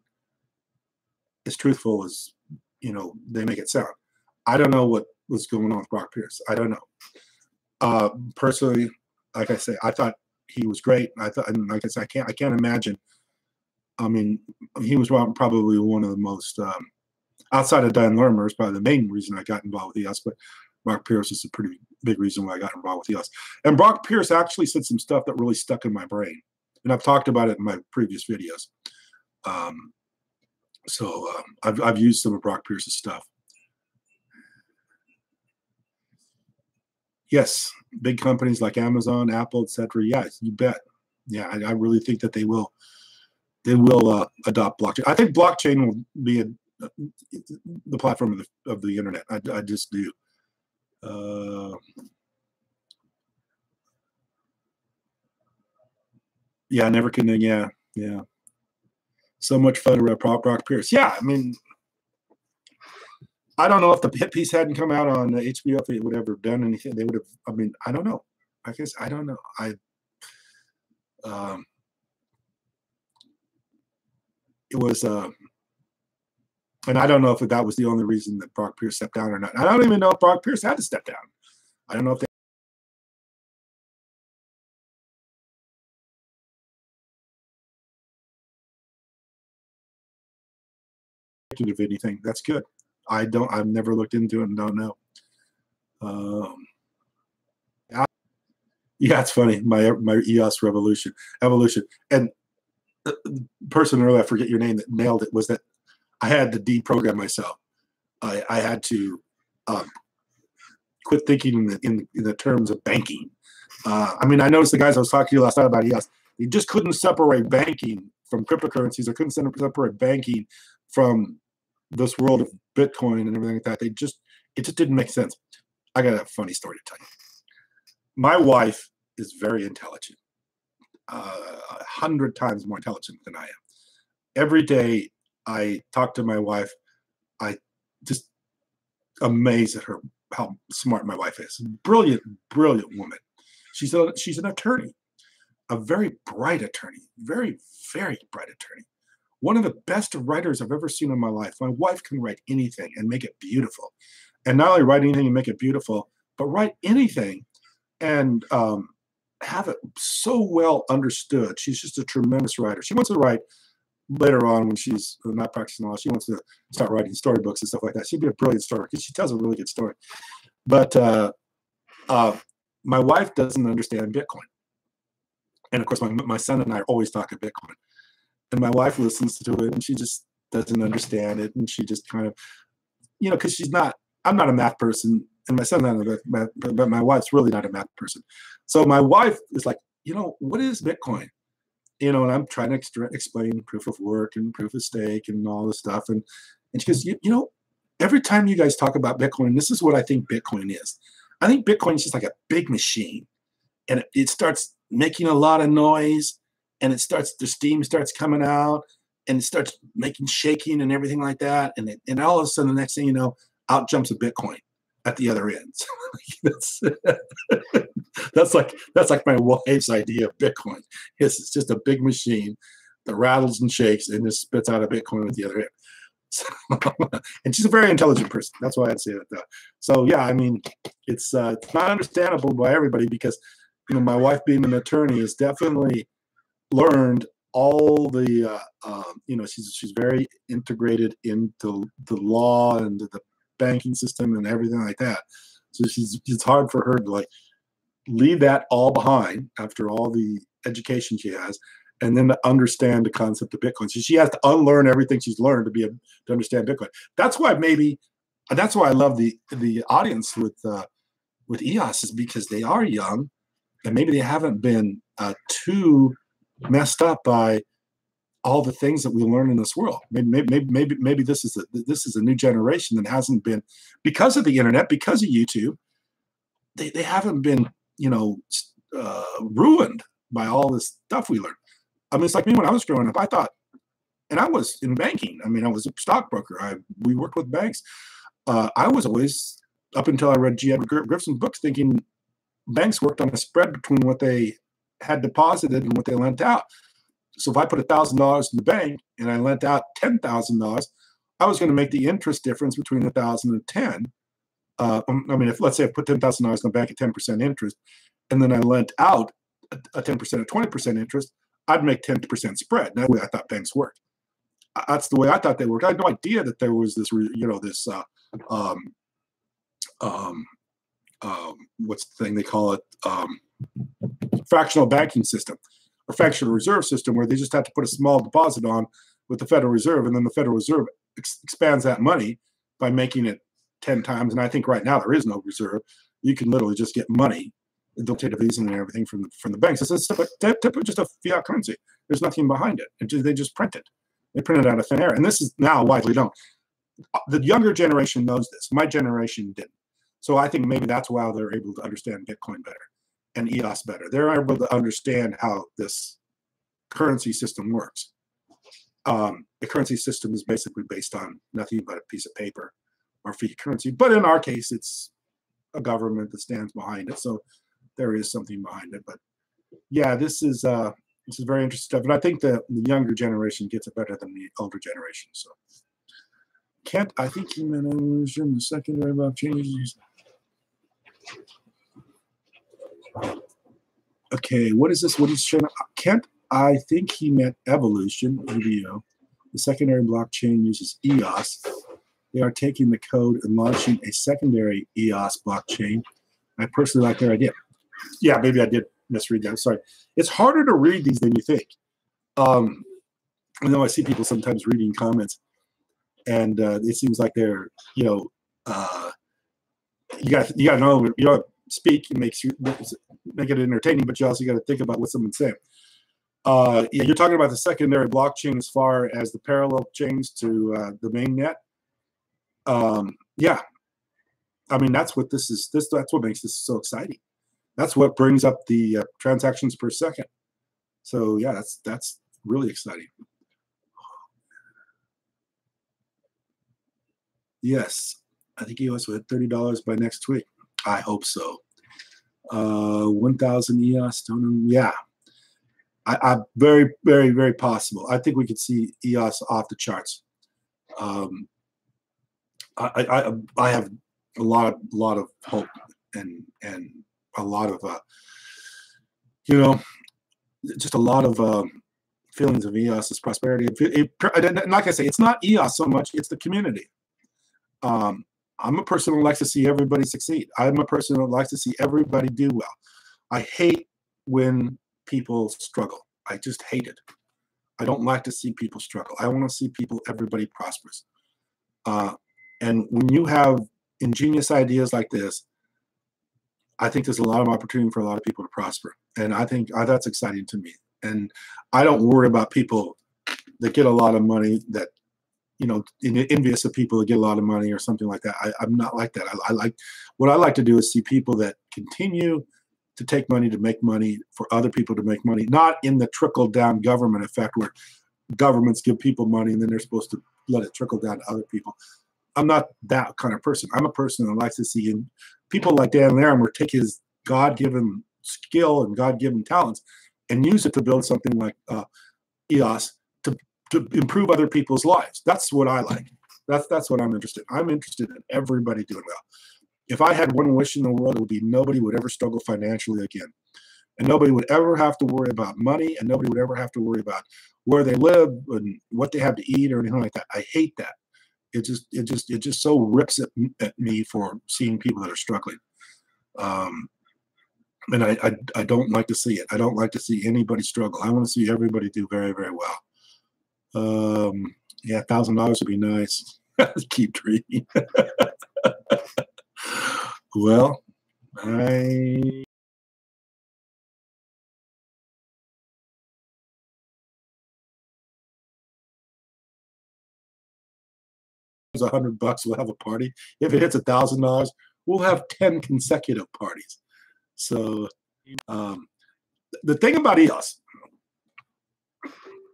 as truthful as they make it sound. I don't know what was going on with Brock Pierce. I don't know. Personally, like I say, I thought he was great. And like I said, I can't imagine. I mean, he was probably one of the most, outside of Dan Lerner, is probably the main reason I got involved with EOS, but Brock Pierce is a pretty big reason why I got involved with EOS. And Brock Pierce actually said some stuff that really stuck in my brain. And I've talked about it in my previous videos. I've used some of Brock Pierce's stuff. Yes, big companies like Amazon, Apple, etc. Yeah, you bet. Yeah, I really think that they will adopt blockchain. I think blockchain will be the platform of the internet. I just do. Yeah, never can. Yeah. So much fun around Brock Pierce. Yeah, I mean, I don't know if the hit piece hadn't come out on HBO, if it would have ever done anything. They would have. I mean, I don't know. I guess I don't know. It was, and I don't know if that was the only reason that Brock Pierce stepped down or not. I don't even know if Brock Pierce had to step down. I don't know if they of anything. That's good. I've never looked into it and don't know. Yeah, it's funny. My EOS evolution, and the person earlier, I forget your name, that nailed it, was that I had to deprogram myself. I had to quit thinking in the terms of banking. I mean, I noticed the guys I was talking to last night about EOS, they just couldn't separate banking from cryptocurrencies, or couldn't separate banking from this world of Bitcoin and everything like that. It just didn't make sense. I got a funny story to tell you. My wife is very intelligent, 100 times more intelligent than I am. Every day I talk to my wife, I just amazed at her, how smart my wife is. Brilliant woman. She's an attorney, a very bright attorney, very bright attorney. One of the best writers I've ever seen in my life. My wife can write anything and make it beautiful. And not only write anything and make it beautiful, but write anything and have it so well understood. She's just a tremendous writer. She wants to write later on, when she's not practicing law. She wants to start writing storybooks and stuff like that. She'd be a brilliant story because she tells a really good story. But my wife doesn't understand Bitcoin. And of course, my son and I are always talking Bitcoin. And my wife listens to it, and she just doesn't understand it. And she just kind of, because I'm not a math person, and my son's not a math, but my wife's really not a math person. So my wife is like, what is Bitcoin? And I'm trying to explain proof of work and proof of stake and all this stuff. And she goes, every time you guys talk about Bitcoin, this is what I think Bitcoin is. I think Bitcoin is just like a big machine, and it starts making a lot of noise, and the steam starts coming out, and it starts making shaking and everything like that. And all of a sudden, the next thing you know, out jumps a Bitcoin at the other end. that's like my wife's idea of Bitcoin. It's just a big machine that rattles and shakes and just spits out a Bitcoin with the other hand. So, and she's a very intelligent person. That's why I'd say that. So yeah, I mean, it's not understandable by everybody because, you know, my wife being an attorney has definitely learned all the, you know, she's very integrated into the law and the banking system and everything like that. So it's hard for her to like leave that all behind after all the education she has, and then to understand the concept of Bitcoin. So she has to unlearn everything she's learned to be able to understand Bitcoin. That's why that's why I love the audience with EOS, is because they are young and maybe they haven't been too messed up by all the things that we learn in this world. Maybe this is a new generation that hasn't been, because of the internet, because of YouTube, they haven't been, you know, ruined by all this stuff we learned. I mean, it's like me when I was growing up. I thought, and I was in banking. I mean, I was a stockbroker. We worked with banks. I was always, up until I read G. Edward Griffith's books, thinking banks worked on a spread between what they had deposited and what they lent out. So if I put $1,000 in the bank and I lent out $10,000, I was going to make the interest difference between 1,000 and 10. I mean, if let's say I put $10,000 in the bank at 10% interest, and then I lent out a 10% or 20% interest, I'd make 10% spread. That's the way I thought banks worked. That's the way I thought they worked. I had no idea that there was this, you know, this what's the thing they call it, fractional banking system or fractional reserve system, where they just have to put a small deposit on with the Federal Reserve, and then the Federal Reserve expands that money by making it 10 times. And I think right now there is no reserve. You can literally just get money, they'll take the Visa and everything from the banks. It's just a fiat currency. There's nothing behind it. They just print it. They print it out of thin air. And this is now widely known. The younger generation knows this. My generation didn't. So I think maybe that's why they're able to understand Bitcoin better and EOS better. They're able to understand how this currency system works. The currency system is basically based on nothing but a piece of paper or fiat currency. But in our case, it's a government that stands behind it. So there is something behind it. But yeah, this is very interesting stuff. And I think the younger generation gets it better than the older generation. So Kent, I think he meant evolution, the secondary blockchain. Okay, what is this? What is Kent? I think he meant evolution video. The secondary blockchain uses EOS. They are taking the code and launching a secondary EOS blockchain. I personally like their idea. Yeah, maybe I did misread that. Sorry. It's harder to read these than you think. I know I see people sometimes reading comments, and it seems like they're, you know, you got to know, you know, speak makes you make it entertaining, but you also got to think about what someone's saying. Yeah, you're talking about the secondary blockchain as far as the parallel chains to the main net. Yeah, I mean, that's what this is. That's what makes this so exciting. That's what brings up the transactions per second. So yeah, that's really exciting. Yes, I think EOS will hit $30 by next week. I hope so. 1,000 EOS. Yeah, I very, very, very possible. I think we could see EOS off the charts. I have a lot of hope and a lot of you know, just a lot of feelings of EOS's prosperity. Like I say, it's not EOS so much; it's the community. I'm a person who likes to see everybody succeed. I'm a person who likes to see everybody do well. I hate when people struggle. I just hate it. I don't like to see people struggle. I want to see everybody prospers. And when you have ingenious ideas like this, I think there's a lot of opportunity for a lot of people to prosper. And I think that's exciting to me. And I don't worry about people that get a lot of money, that, you know, envious of people that get a lot of money or something like that. I'm not like that. What I like to do is see people that continue to take money to make money for other people to make money, not in the trickle-down government effect where governments give people money and then they're supposed to let it trickle down to other people. I'm not that kind of person. I'm a person that likes to see people like Dan Larimer take his God-given skill and God-given talents and use it to build something like EOS to improve other people's lives. That's what I like. That's what I'm interested in. I'm interested in everybody doing well. If I had one wish in the world, it would be nobody would ever struggle financially again. And nobody would ever have to worry about money, and nobody would ever have to worry about where they live and what they have to eat or anything like that. I hate that. It just so rips at me for seeing people that are struggling. And I don't like to see it. I don't like to see anybody struggle. I want to see everybody do very, very well. Yeah, $1,000 would be nice. Keep dreaming. Well, I $100, we'll have a party. If it hits $1,000, we'll have 10 consecutive parties. So the thing about EOS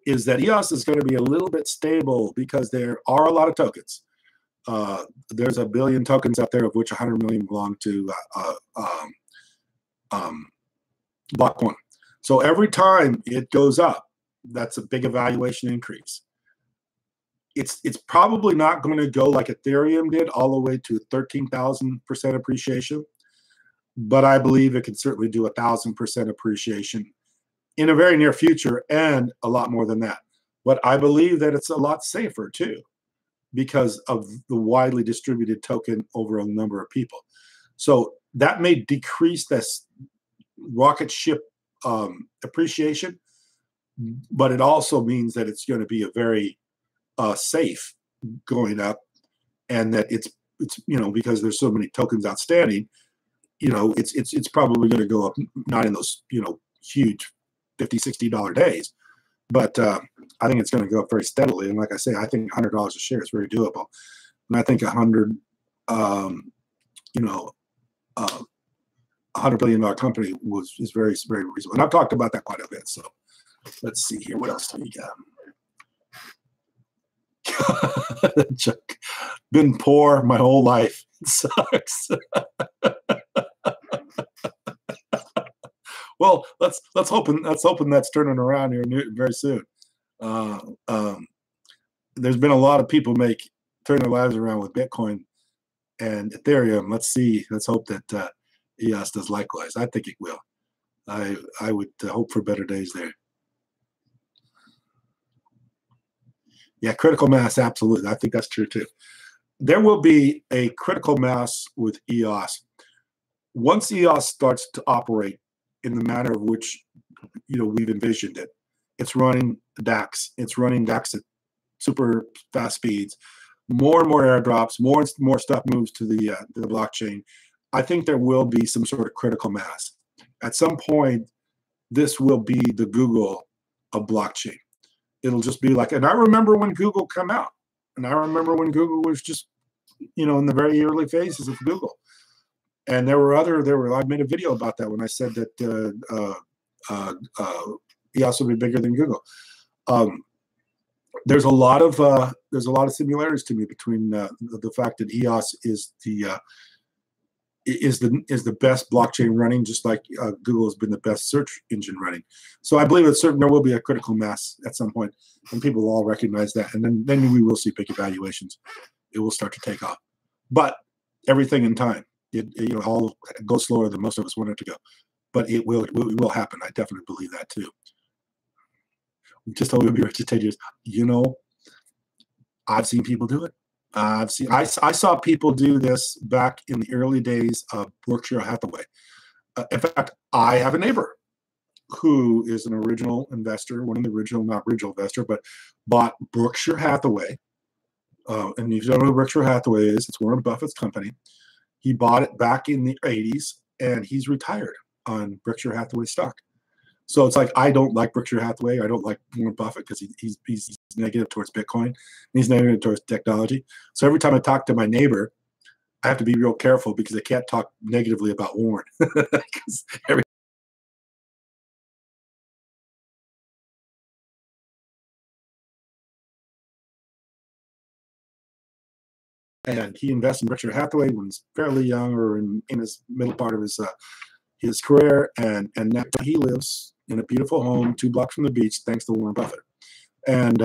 is that EOS is going to be a little bit stable because there are a lot of tokens. There's 1 billion tokens out there, of which 100 million belong to block one. So every time it goes up, that's a big evaluation increase. It's probably not going to go like Ethereum did all the way to 13,000% appreciation, but I believe it can certainly do 1,000% appreciation in a very near future, and a lot more than that. But I believe that it's a lot safer too, because of the widely distributed token over a number of people. So that may decrease this rocket ship appreciation, but it also means that it's going to be a very safe going up, and that it's because there's so many tokens outstanding, it's probably going to go up, not in those huge $50-$60 days, but I think it's going to go up very steadily. And like I say, I think $100 a share is very doable, and I think $100 billion company is very, very reasonable. And I've talked about that quite a bit. So let's see here, what else do we got? Chuck, been poor my whole life. It sucks. Well, let's hope that's turning around here very soon. There's been a lot of people turn their lives around with Bitcoin and Ethereum. Let's hope that EOS does likewise. I think it will. I would hope for better days there. Yeah, critical mass, absolutely. I think that's true too. There will be a critical mass with EOS. Once EOS starts to operate in the manner of which we've envisioned it, it's running DAX. It's running DAX at super fast speeds. More and more airdrops, more and more stuff moves to the blockchain. I think there will be some sort of critical mass. At some point, this will be the Google of blockchain. It'll just be like, and I remember when Google came out, and I remember when Google was just, in the very early phases of Google. And I made a video about that when I said that EOS will be bigger than Google. There's a lot of similarities to me between the fact that EOS is the best blockchain running, just like Google has been the best search engine running. So I believe that there will be a critical mass at some point, and people will all recognize that, and then we will see big evaluations. It will start to take off, but everything in time. It all goes slower than most of us want it to go, but it will happen. I definitely believe that too. Just told me to be rich in 10 years. I've seen people do it. I saw people do this back in the early days of Berkshire Hathaway. In fact, I have a neighbor who is an original investor, one of the original, not original investor, but bought Berkshire Hathaway. And if you don't know who Berkshire Hathaway is, it's Warren Buffett's company. He bought it back in the 80s, and he's retired on Berkshire Hathaway stock. So it's like, I don't like Berkshire Hathaway. I don't like Warren Buffett because he's negative towards Bitcoin, and he's negative towards technology. So every time I talk to my neighbor, I have to be real careful because I can't talk negatively about Warren. And he invested in Berkshire Hathaway when he's fairly young, or in his middle part of his career, and now he lives in a beautiful home 2 blocks from the beach, thanks to Warren Buffett. and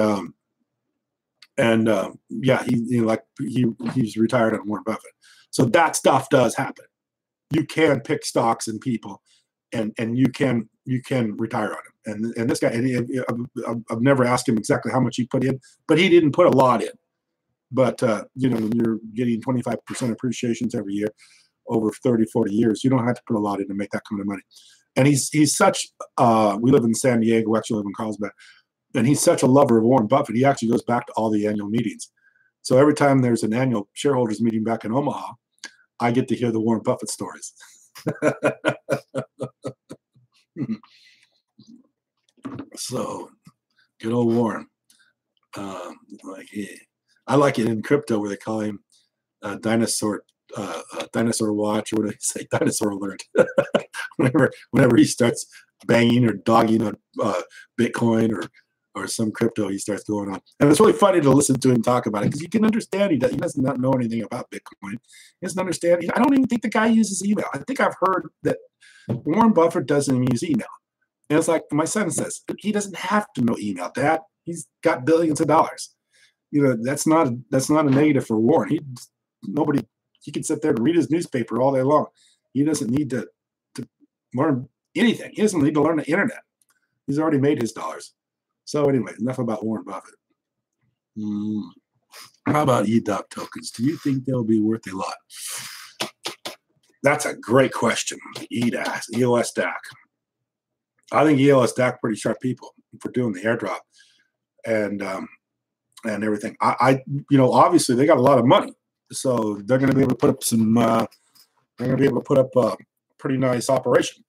yeah, he's retired on Warren Buffett. So that stuff does happen. You can pick stocks and people, and you can retire on him. And this guy, I've never asked him exactly how much he put in, but he didn't put a lot in. But you know, when you're getting 25% appreciations every year over 30, 40 years, you don't have to put a lot in to make that kind of money. And he's such. We live in San Diego. We actually live in Carlsbad. And he's such a lover of Warren Buffett. He actually goes back to all the annual meetings. So every time there's an annual shareholders meeting back in Omaha, I get to hear the Warren Buffett stories. So, good old Warren. I like it in crypto where they call him dinosaur watch, or what do they say, dinosaur alert. whenever he starts banging or dogging on Bitcoin or some crypto, he starts going on. And it's really funny to listen to him talk about it, because you can understand he does not know anything about Bitcoin. He doesn't understand. I don't even think the guy uses email. I think I've heard that Warren Buffett doesn't even use email. And it's like my son says, he doesn't have to know email, Dad. He's got billions of dollars. You know, that's not a negative for Warren. He can sit there and read his newspaper all day long. He doesn't need to learn anything. He doesn't need to learn the internet. He's already made his dollars. So anyway, enough about Warren Buffett. How about EDOC tokens? Do you think they'll be worth a lot? That's a great question. EOS DAC. I think EOS DAC pretty sharp people for doing the airdrop and everything. You know, obviously they got a lot of money, so they're going to be able to put up some. They're going to be able to put up a pretty nice operation.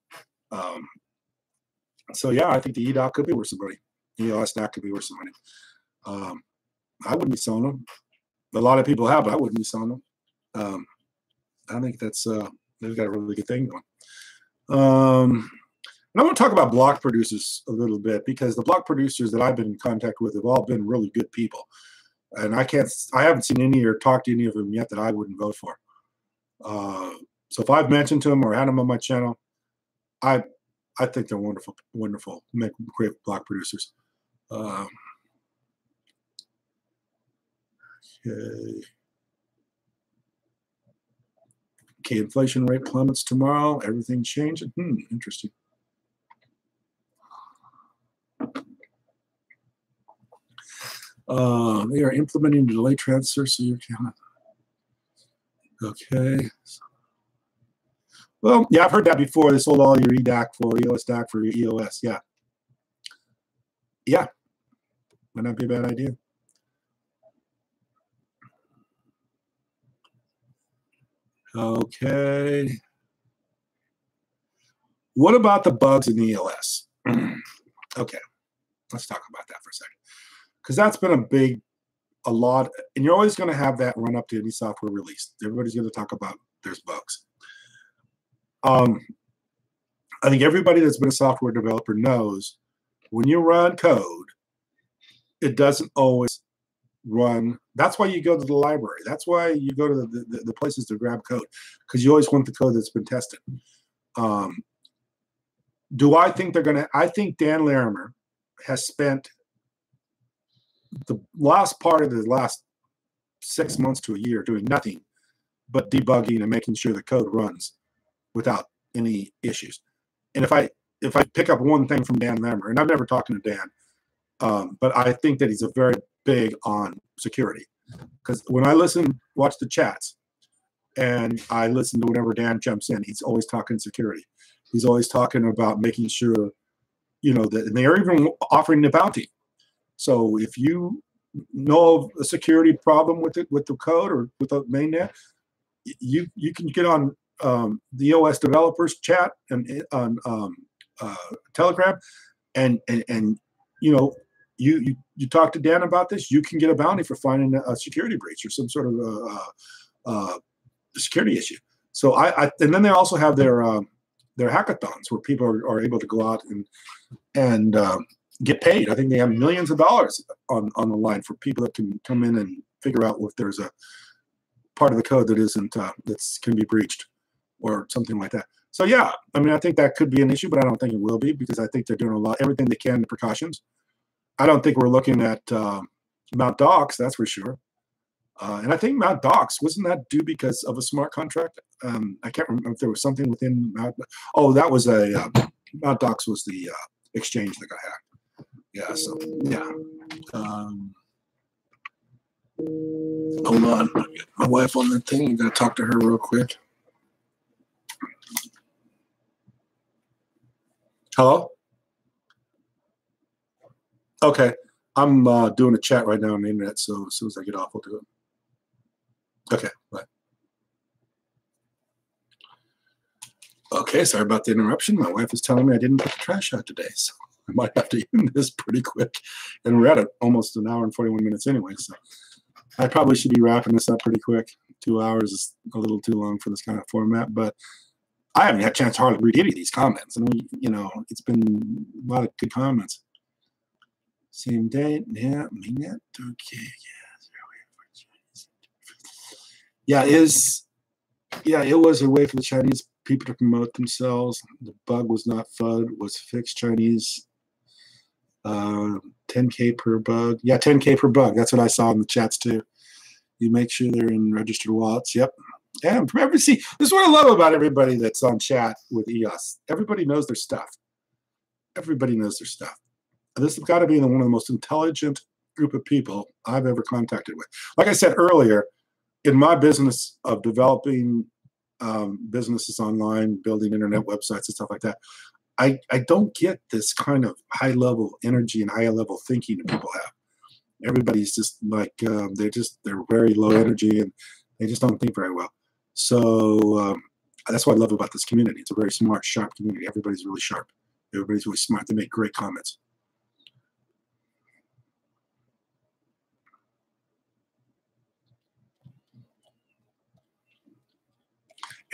So yeah, I think the EDOC could be worth some money. EOS DAC could be worth some money. I wouldn't be selling them. A lot of people have, but I wouldn't be selling them. I think that's they've got a really good thing going. And I want to talk about block producers a little bit, because the block producers that I've been in contact with have all been really good people, and I haven't seen any or talked to any of them yet that I wouldn't vote for. So if I've mentioned to them or had them on my channel, I think they're wonderful, make great block producers. Okay. Okay, inflation rate plummets tomorrow. Everything changing. Interesting. They are implementing delay transfer, so you can. Okay. Well, yeah, I've heard that before. They sold all your EDAC for EOS DAC for your EOS. Yeah. Yeah. Might not be a bad idea. Okay. What about the bugs in EOS? Okay. Let's talk about that for a second, because that's been a lot, and you're always going to have that run up to any software release. Everybody's going to talk about there's bugs. I think everybody that's been a software developer knows when you run code, it doesn't always run. That's why you go to the library. That's why you go to the places to grab code, because you always want the code that's been tested. Do I think they're going to? I think Dan Larimer has spent the last part of the last 6 months to a year doing nothing but debugging and making sure the code runs without any issues. And if I pick up one thing from Dan Larimer, and I've never talked to Dan, but I think that he's a very big on security, because when I watch the chats, and I listen to whenever Dan jumps in, he's always talking security. He's always talking about making sure, you know, that, and they are even offering the bounty. So if you know of a security problem with the code or with the mainnet, you can get on the EOS developers chat and on Telegram, and you know, you talk to Dan about this, you can get a bounty for finding a security breach or some sort of security issue. So and then they also have their hackathons where people are able to go out and get paid. I think they have millions of dollars on the line for people that can come in and figure out if there's a part of the code that isn't that can be breached or something like that. So yeah, I mean, I think that could be an issue, but I don't think it will be, because I think they're doing everything they can, the precautions. I don't think we're looking at Mount Docs, that's for sure. And I think Mount Docs, wasn't that due because of a smart contract? I can't remember if there was something within Mount. Oh, that was a Mount Docs was the exchange that got hacked. Yeah, so yeah. Hold on, my wife on the thing. You gotta talk to her real quick. Hello. Okay, I'm doing a chat right now on the internet, so as soon as I get off, we'll do it. Okay, bye. Okay, sorry about the interruption. My wife is telling me I didn't put the trash out today, so I might have to end this pretty quick. And we're at almost an hour and 41 minutes anyway, so I probably should be wrapping this up pretty quick. 2 hours is a little too long for this kind of format, but I haven't had a chance to hardly read any of these comments. And, it's been a lot of good comments. Same date, yeah, Mainnet, okay, yeah. It was a way for the Chinese people to promote themselves. The bug was not FUD, was fixed Chinese. 10K per bug. Yeah, 10K per bug. That's what I saw in the chats too. You make sure they're in registered wallets. Yep. And see, this is what I love about everybody that's on chat with EOS. Everybody knows their stuff. Everybody knows their stuff. This has got to be one of the most intelligent group of people I've ever contacted with. Like I said earlier, in my business of developing businesses online, building internet websites and stuff like that, I don't get this kind of high-level energy and high-level thinking that people have. Everybody's just like, they're very low energy and they just don't think very well. So that's what I love about this community. It's a very smart, sharp community. Everybody's really sharp. Everybody's really smart. They make great comments.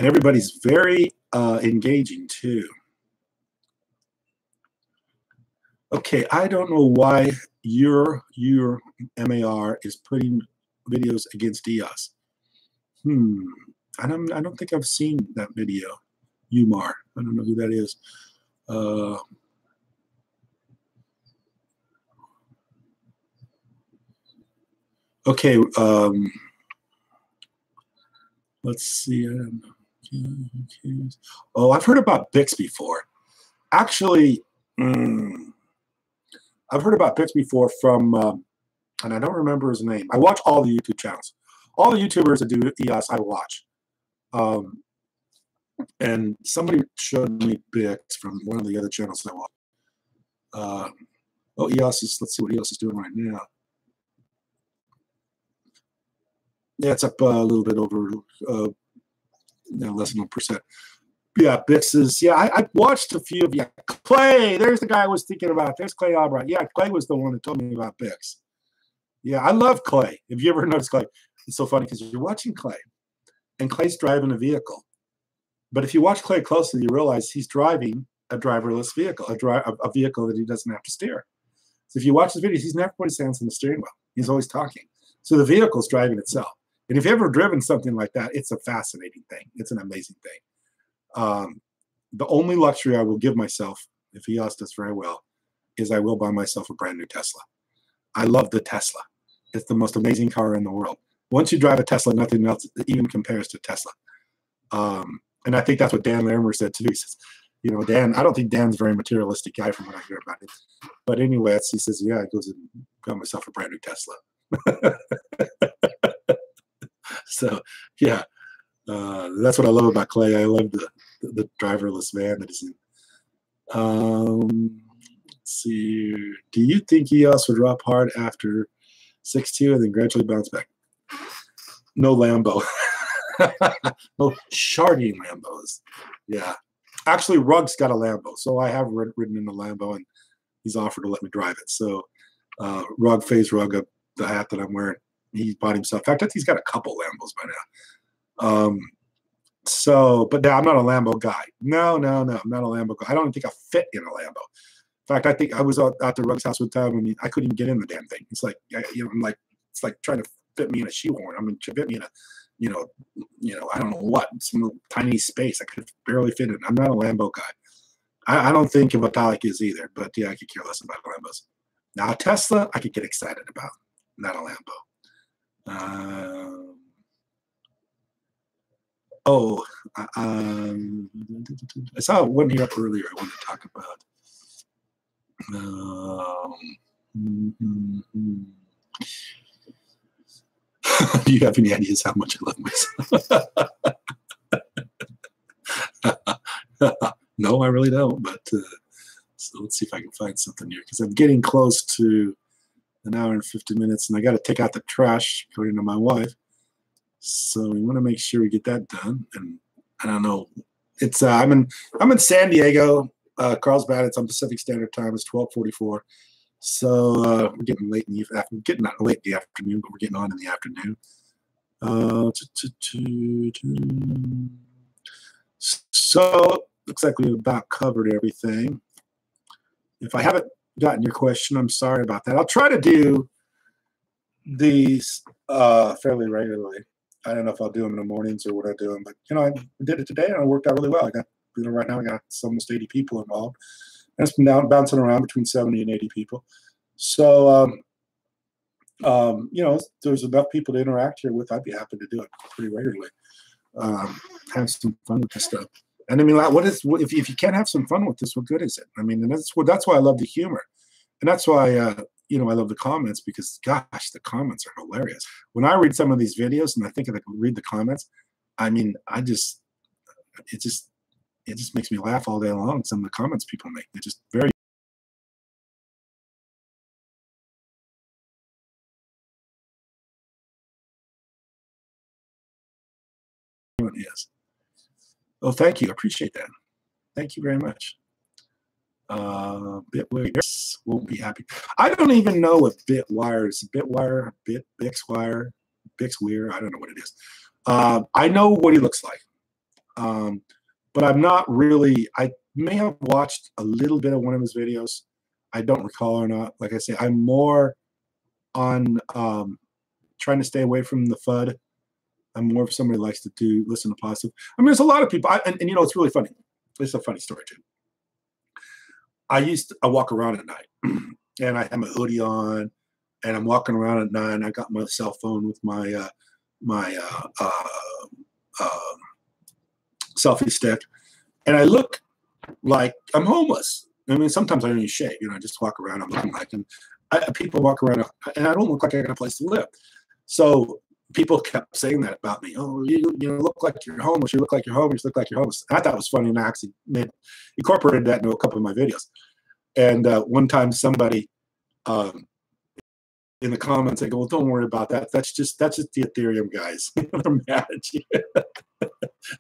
And everybody's very engaging too. Okay, I don't know why your MAR is putting videos against EOS. I don't think I've seen that video. UMAR. I don't know who that is. Okay. Let's see. Oh, I've heard about Bix before. Actually, I've heard about Bix before from, and I don't remember his name. I watch all the YouTube channels. All the YouTubers that do EOS, I watch. And somebody showed me Bix from one of the other channels I watch. Oh, EOS is, let's see what EOS is doing right now. Yeah, it's up a little bit over less than 1%. Yeah, Bix is, yeah, I watched a few of, yeah, Clay, there's the guy I was thinking about. There's Clay Albright. Yeah, Clay was the one that told me about Bix. Yeah, I love Clay. Have you ever noticed Clay? It's so funny because you're watching Clay, and Clay's driving a vehicle. But if you watch Clay closely, you realize he's driving a driverless vehicle, a vehicle that he doesn't have to steer. So if you watch the videos, he's never put his hands on the steering wheel. He's always talking. So the vehicle's driving itself. And if you've ever driven something like that, it's a fascinating thing. It's an amazing thing. The only luxury I will give myself, if EOS does very well, is I will buy myself a brand new Tesla. I love the Tesla. It's the most amazing car in the world. Once you drive a Tesla, nothing else even compares to Tesla. And I think that's what Dan Larimer said too. He says, Dan, I don't think Dan's a very materialistic guy from what I hear about it. But anyway, he says, yeah, I goes and got myself a brand new Tesla. So, yeah, that's what I love about Clay. I love the driverless van that he's in. Let's see. Do you think EOS would drop hard after 6.2 and then gradually bounce back? No Lambo. No sharding Lambos. Yeah. Actually, Rug's got a Lambo, so I have ridden in the Lambo, and he's offered to let me drive it. So, Rug, FaZe Rug, the hat that I'm wearing, he bought himself. In fact, I think he's got a couple Lambos by now. But now I'm not a Lambo guy. No, I'm not a Lambo guy. I don't think I fit in a Lambo. In fact, I think I was out to Rug's house one time and I couldn't even get in the damn thing. It's like, it's like trying to fit me in a shoehorn. I mean, to fit me in a, I don't know what, some tiny space. I could barely fit in. I'm not a Lambo guy. I don't think Vitalik is either, but yeah, I could care less about Lambos. Now, Tesla, I could get excited about, not a Lambo. Oh, I saw one here up earlier I wanted to talk about. Do you have any ideas how much I love myself? No, I really don't. But so let's see if I can find something here, because I'm getting close to an hour and 50 minutes, and I got to take out the trash, according to my wife. So we want to make sure we get that done. And I don't know. It's I'm in San Diego, Carlsbad. It's on Pacific Standard Time. It's 12:44. So we're getting late in the afternoon. Getting not late in the afternoon, but we're getting on in the afternoon. So looks like we've about covered everything. If I haven't gotten your question, I'm sorry about that. I'll try to do these fairly regularly. I don't know if I'll do them in the mornings or what I do them, but I did it today and it worked out really well. I got right now I got almost 80 people involved, and it's been bouncing around between 70 and 80 people. So there's enough people to interact here with. I'd be happy to do it pretty regularly. Have some fun with this stuff. And I mean, if you can't have some fun with this, what good is it? I mean, and that's why I love the humor, and that's why I love the comments, because gosh, the comments are hilarious. When I read some of these videos and I think I can read the comments, I mean, it just makes me laugh all day long. Some of the comments people make, they're just very. Yes. Oh, thank you. I appreciate that. Thank you very much. Bitwire won't be happy. I don't even know what Bitwire is. Bitwire, Bixwire, Bixwire. I don't know what it is. I know what he looks like, but I'm not really. I may have watched a little bit of one of his videos. I don't recall or not. Like I say, I'm more on trying to stay away from the FUD. I'm more of somebody who likes to listen to positive. I mean, there's a lot of people, and it's really funny. It's a funny story too. I walk around at night, and I have my hoodie on, and I'm walking around at night. And I got my cell phone with my selfie stick, and I look like I'm homeless. I mean, sometimes I don't even shave. I just walk around. I'm looking like, and people walk around, and I don't look like I got a place to live. So people kept saying that about me. Oh, you look like you're homeless. You look like you're homeless. You look like you're homeless. And I thought it was funny, and I actually incorporated that into a couple of my videos. And one time, somebody in the comments, they go, "Well, don't worry about that. That's just the Ethereum guys." They're mad at you.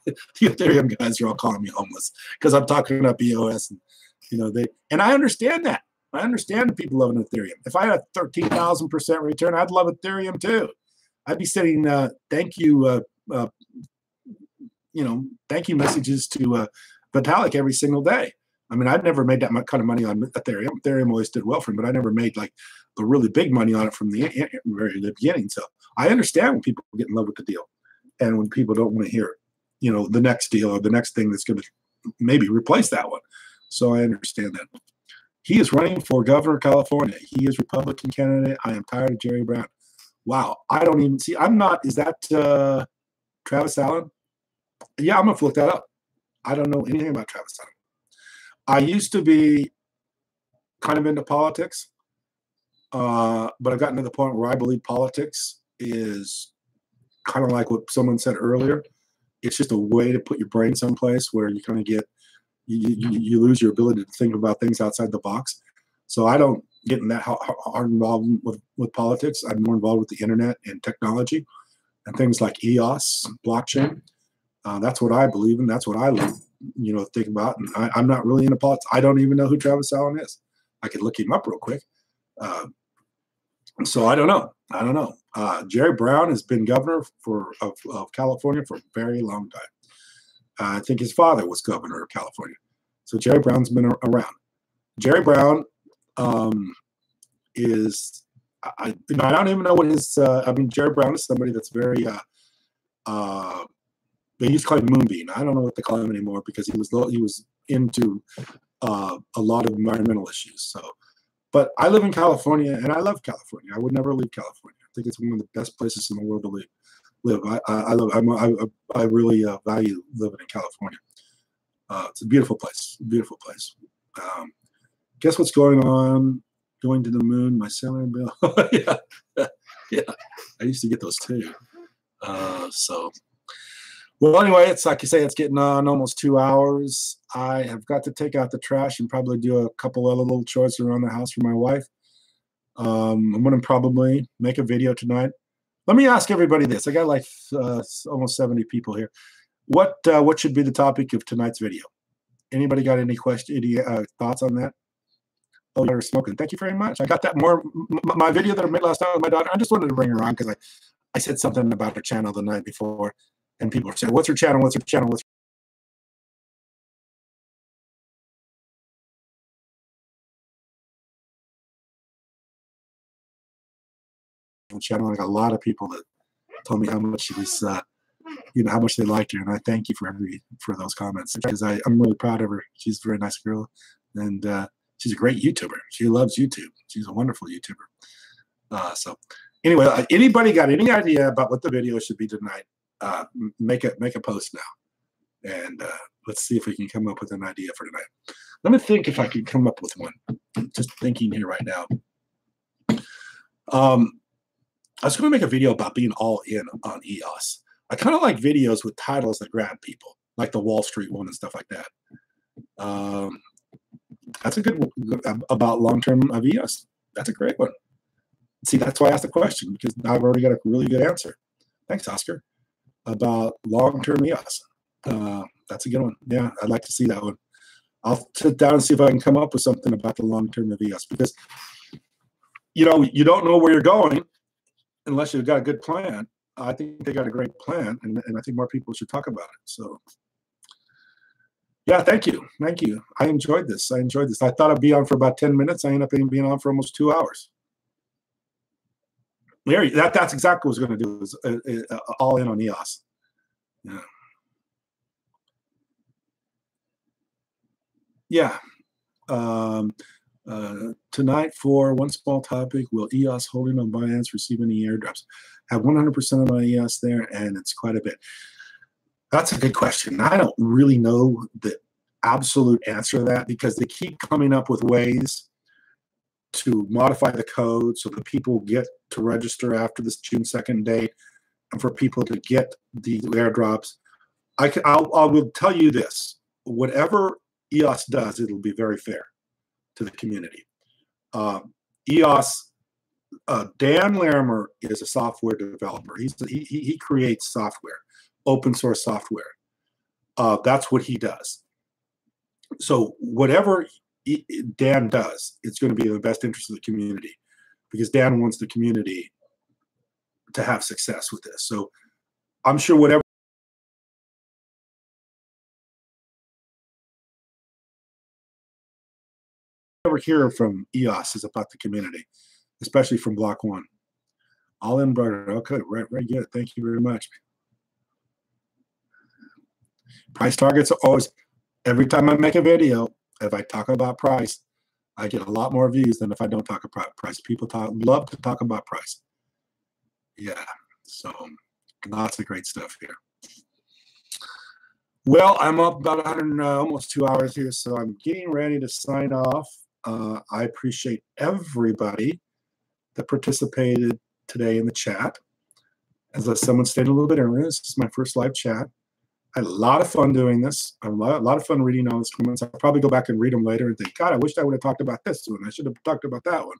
The Ethereum guys are all calling me homeless because I'm talking about EOS, and and I understand that. I understand people loving Ethereum. If I had a 13,000% return, I'd love Ethereum too. I'd be sending thank you messages to Vitalik every single day. I mean, I've never made that much kind of money on Ethereum. Ethereum always did well for me, but I never made like the really big money on it from the very beginning. So I understand when people get in love with the deal, and when people don't want to hear, the next deal or the next thing that's going to maybe replace that one. So I understand that. He is running for governor of California. He is Republican candidate. I am tired of Jerry Brown. Wow, I don't even see. I'm not. Is that Travis Allen? Yeah, I'm gonna look that up. I don't know anything about Travis Allen. I used to be kind of into politics, but I've gotten to the point where I believe politics is kind of like what someone said earlier. It's just a way to put your brain someplace where you kind of you lose your ability to think about things outside the box. So I don't get in that hard involved with politics. I'm more involved with the internet and technology and things like EOS, blockchain. That's what I believe in. That's what I love, think about. And I'm not really into politics. I don't even know who Travis Allen is. I could look him up real quick. So I don't know. Jerry Brown has been governor of California for a very long time. I think his father was governor of California. So Jerry Brown's been around. Jerry Brown is, I don't even know what his, Jerry Brown is somebody that's very, they used to call him Moonbeam. I don't know what they call him anymore because he was into a lot of environmental issues. So, But I live in California, and I love California. I would never leave California. I think it's one of the best places in the world to live. I really value living in California. It's a beautiful place. Beautiful place. Guess what's going on? Going to the moon. My salary bill. Yeah, yeah. I used to get those too. So. Well, anyway, it's like you say, it's getting on almost 2 hours. I have got to take out the trash and probably do a couple other little chores around the house for my wife. I'm going to probably make a video tonight. Let me ask everybody this. I got like almost 70 people here. What should be the topic of tonight's video? Anybody got any thoughts on that? Oh, you're smoking. Thank you very much. I got that my video that I made last night with my daughter. I just wanted to bring her on because I said something about her channel the night before. And people say, what's her channel? What's her channel? What's her channel? I got a lot of people that told me how much she was, how much they liked her. And I thank you for those comments because I'm really proud of her. She's a very nice girl. And she's a great YouTuber. She loves YouTube. She's a wonderful YouTuber. So anyway, anybody got any idea about what the video should be tonight? Make a post now, and let's see if we can come up with an idea for tonight. Let me think if I can come up with one. Just thinking here right now. I was going to make a video about being all in on EOS. I kind of like videos with titles that grab people, like the Wall Street one and stuff like that. That's a good one about long-term of EOS. That's a great one. See, that's why I asked the question, because I've already got a really good answer. Thanks, Oscar. About long-term EOS. That's a good one. Yeah, I'd like to see that one. I'll sit down and see if I can come up with something about the long-term of EOS, because you don't know where you're going unless you've got a good plan. I think they got a great plan, and I think more people should talk about it. So yeah, thank you. I enjoyed this. I thought I'd be on for about 10 minutes. I ended up being on for almost 2 hours. Larry, that's exactly what I was going to do, is all in on EOS. Yeah. Yeah. Tonight for one small topic, will EOS holding on Binance receive any airdrops? I have 100% of my EOS there, and it's quite a bit. That's a good question. I don't really know the absolute answer to that, because they keep coming up with ways to modify the code so that people get to register after this June 2nd date, and for people to get the airdrops. I will tell you this: whatever EOS does, it'll be very fair to the community. EOS, Dan Larimer is a software developer. He creates software, open source software. That's what he does. So whatever Dan does, it's going to be in the best interest of the community, because Dan wants the community to have success with this. So I'm sure whatever hear from EOS is about the community, especially from Block One. All in, brother. Okay, right, very good. Thank you very much. Price targets are always, every time I make a video, if I talk about price, I get a lot more views than if I don't talk about price. People love to talk about price. Yeah, so lots of great stuff here. Well, I'm up about 100, almost 2 hours here, so I'm getting ready to sign off. I appreciate everybody that participated today in the chat. As someone stated a little bit earlier, this is my first live chat. I had a lot of fun doing this. I had a lot of fun reading all those comments. I'll probably go back and read them later and think, God, I wish I would have talked about this one. I should have talked about that one.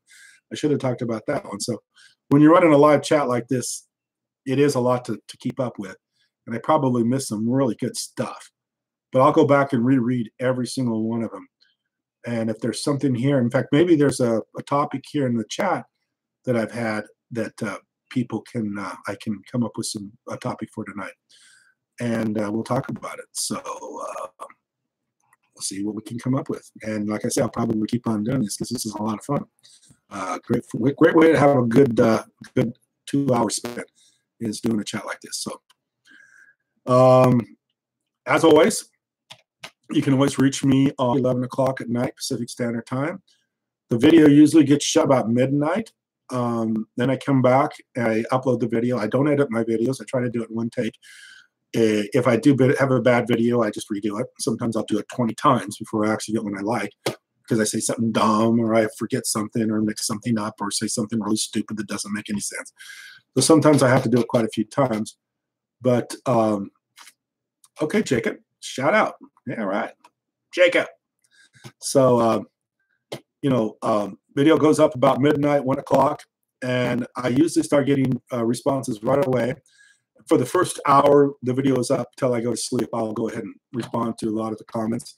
I should have talked about that one. So when you're running a live chat like this, it is a lot to keep up with. And I probably missed some really good stuff. But I'll go back and reread every single one of them. And if there's something here, in fact, maybe there's a topic here in the chat that I've had that people can, I can come up with a topic for tonight. And we'll talk about it. So we'll see what we can come up with. And like I said, I'll probably keep on doing this because this is a lot of fun. Great way to have a good 2 hours spent is doing a chat like this. So as always, you can always reach me on 11 o'clock at night Pacific Standard Time. The video usually gets shot about midnight. Then I come back, I upload the video. I don't edit my videos. I try to do it in one take. If I do have a bad video, I just redo it. Sometimes I'll do it 20 times before I actually get one I like, because I say something dumb, or I forget something, or mix something up, or say something really stupid that doesn't make any sense. So sometimes I have to do it quite a few times. But okay, Jacob, shout out. Yeah, right, Jacob. So video goes up about midnight, 1 o'clock, and I usually start getting responses right away. For the first hour, the video is up till I go to sleep. I'll go ahead and respond to a lot of the comments.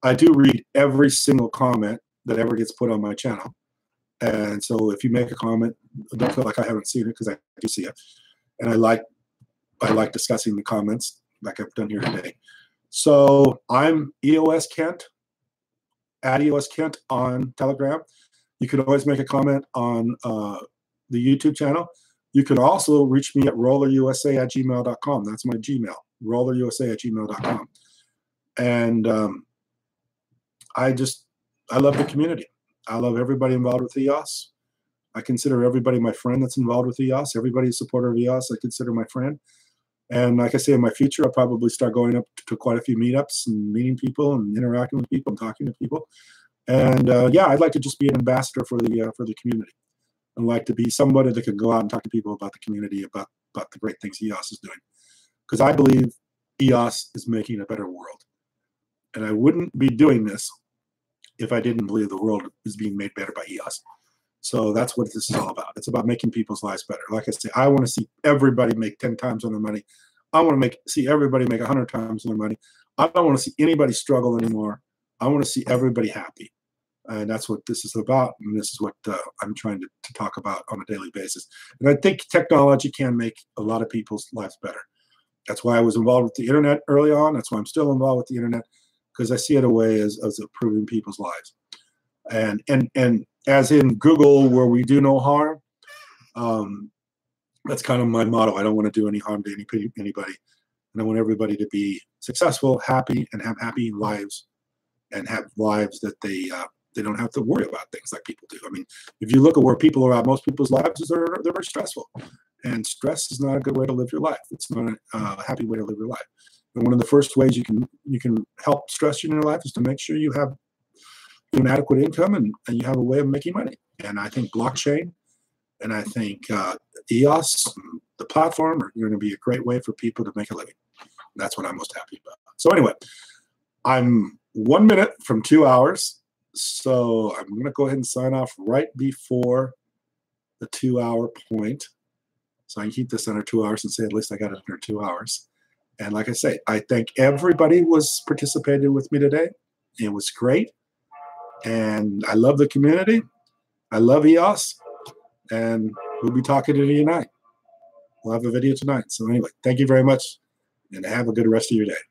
I do read every single comment that ever gets put on my channel. And so if you make a comment, don't feel like I haven't seen it, because I do see it. And I like discussing the comments like I've done here today. So I'm EOS Kent, at EOS Kent on Telegram. You can always make a comment on the YouTube channel. You can also reach me at rollerusa@gmail.com. That's my Gmail, rollerusa@gmail.com. And I love the community. I love everybody involved with EOS. I consider everybody my friend that's involved with EOS. Everybody a supporter of EOS, I consider my friend. And like I say, in my future, I'll probably start going up to quite a few meetups and meeting people and interacting with people and talking to people. And yeah, I'd like to just be an ambassador for the community. I'd like to be somebody that can go out and talk to people about the community, about the great things EOS is doing. Because I believe EOS is making a better world. And I wouldn't be doing this if I didn't believe the world is being made better by EOS. So that's what this is all about. It's about making people's lives better. Like I say, I want to see everybody make 10 times on their money. I want to see everybody make 100 times on their money. I don't want to see anybody struggle anymore. I want to see everybody happy. And that's what this is about. And this is what I'm trying to talk about on a daily basis. And I think technology can make a lot of people's lives better. That's why I was involved with the internet early on. That's why I'm still involved with the internet, because I see it a way as improving people's lives. And as in Google, where we do no harm, that's kind of my motto. I don't want to do any harm to anybody. And I want everybody to be successful, happy, and have happy lives, and have lives that they don't have to worry about things like people do. I mean, if you look at where people are at, most people's lives they're very stressful. And stress is not a good way to live your life. It's not a happy way to live your life. And one of the first ways you can help stress in your life is to make sure you have an adequate income and you have a way of making money. And I think blockchain and I think EOS, the platform, are going to be a great way for people to make a living. That's what I'm most happy about. So anyway, I'm 1 minute from 2 hours. So I'm going to go ahead and sign off right before the 2 hour point. So I can keep this under 2 hours and say at least I got it under 2 hours. And like I say, I thank everybody who participated with me today. It was great. And I love the community. I love EOS. And we'll be talking to you tonight. We'll have a video tonight. So anyway, thank you very much. And have a good rest of your day.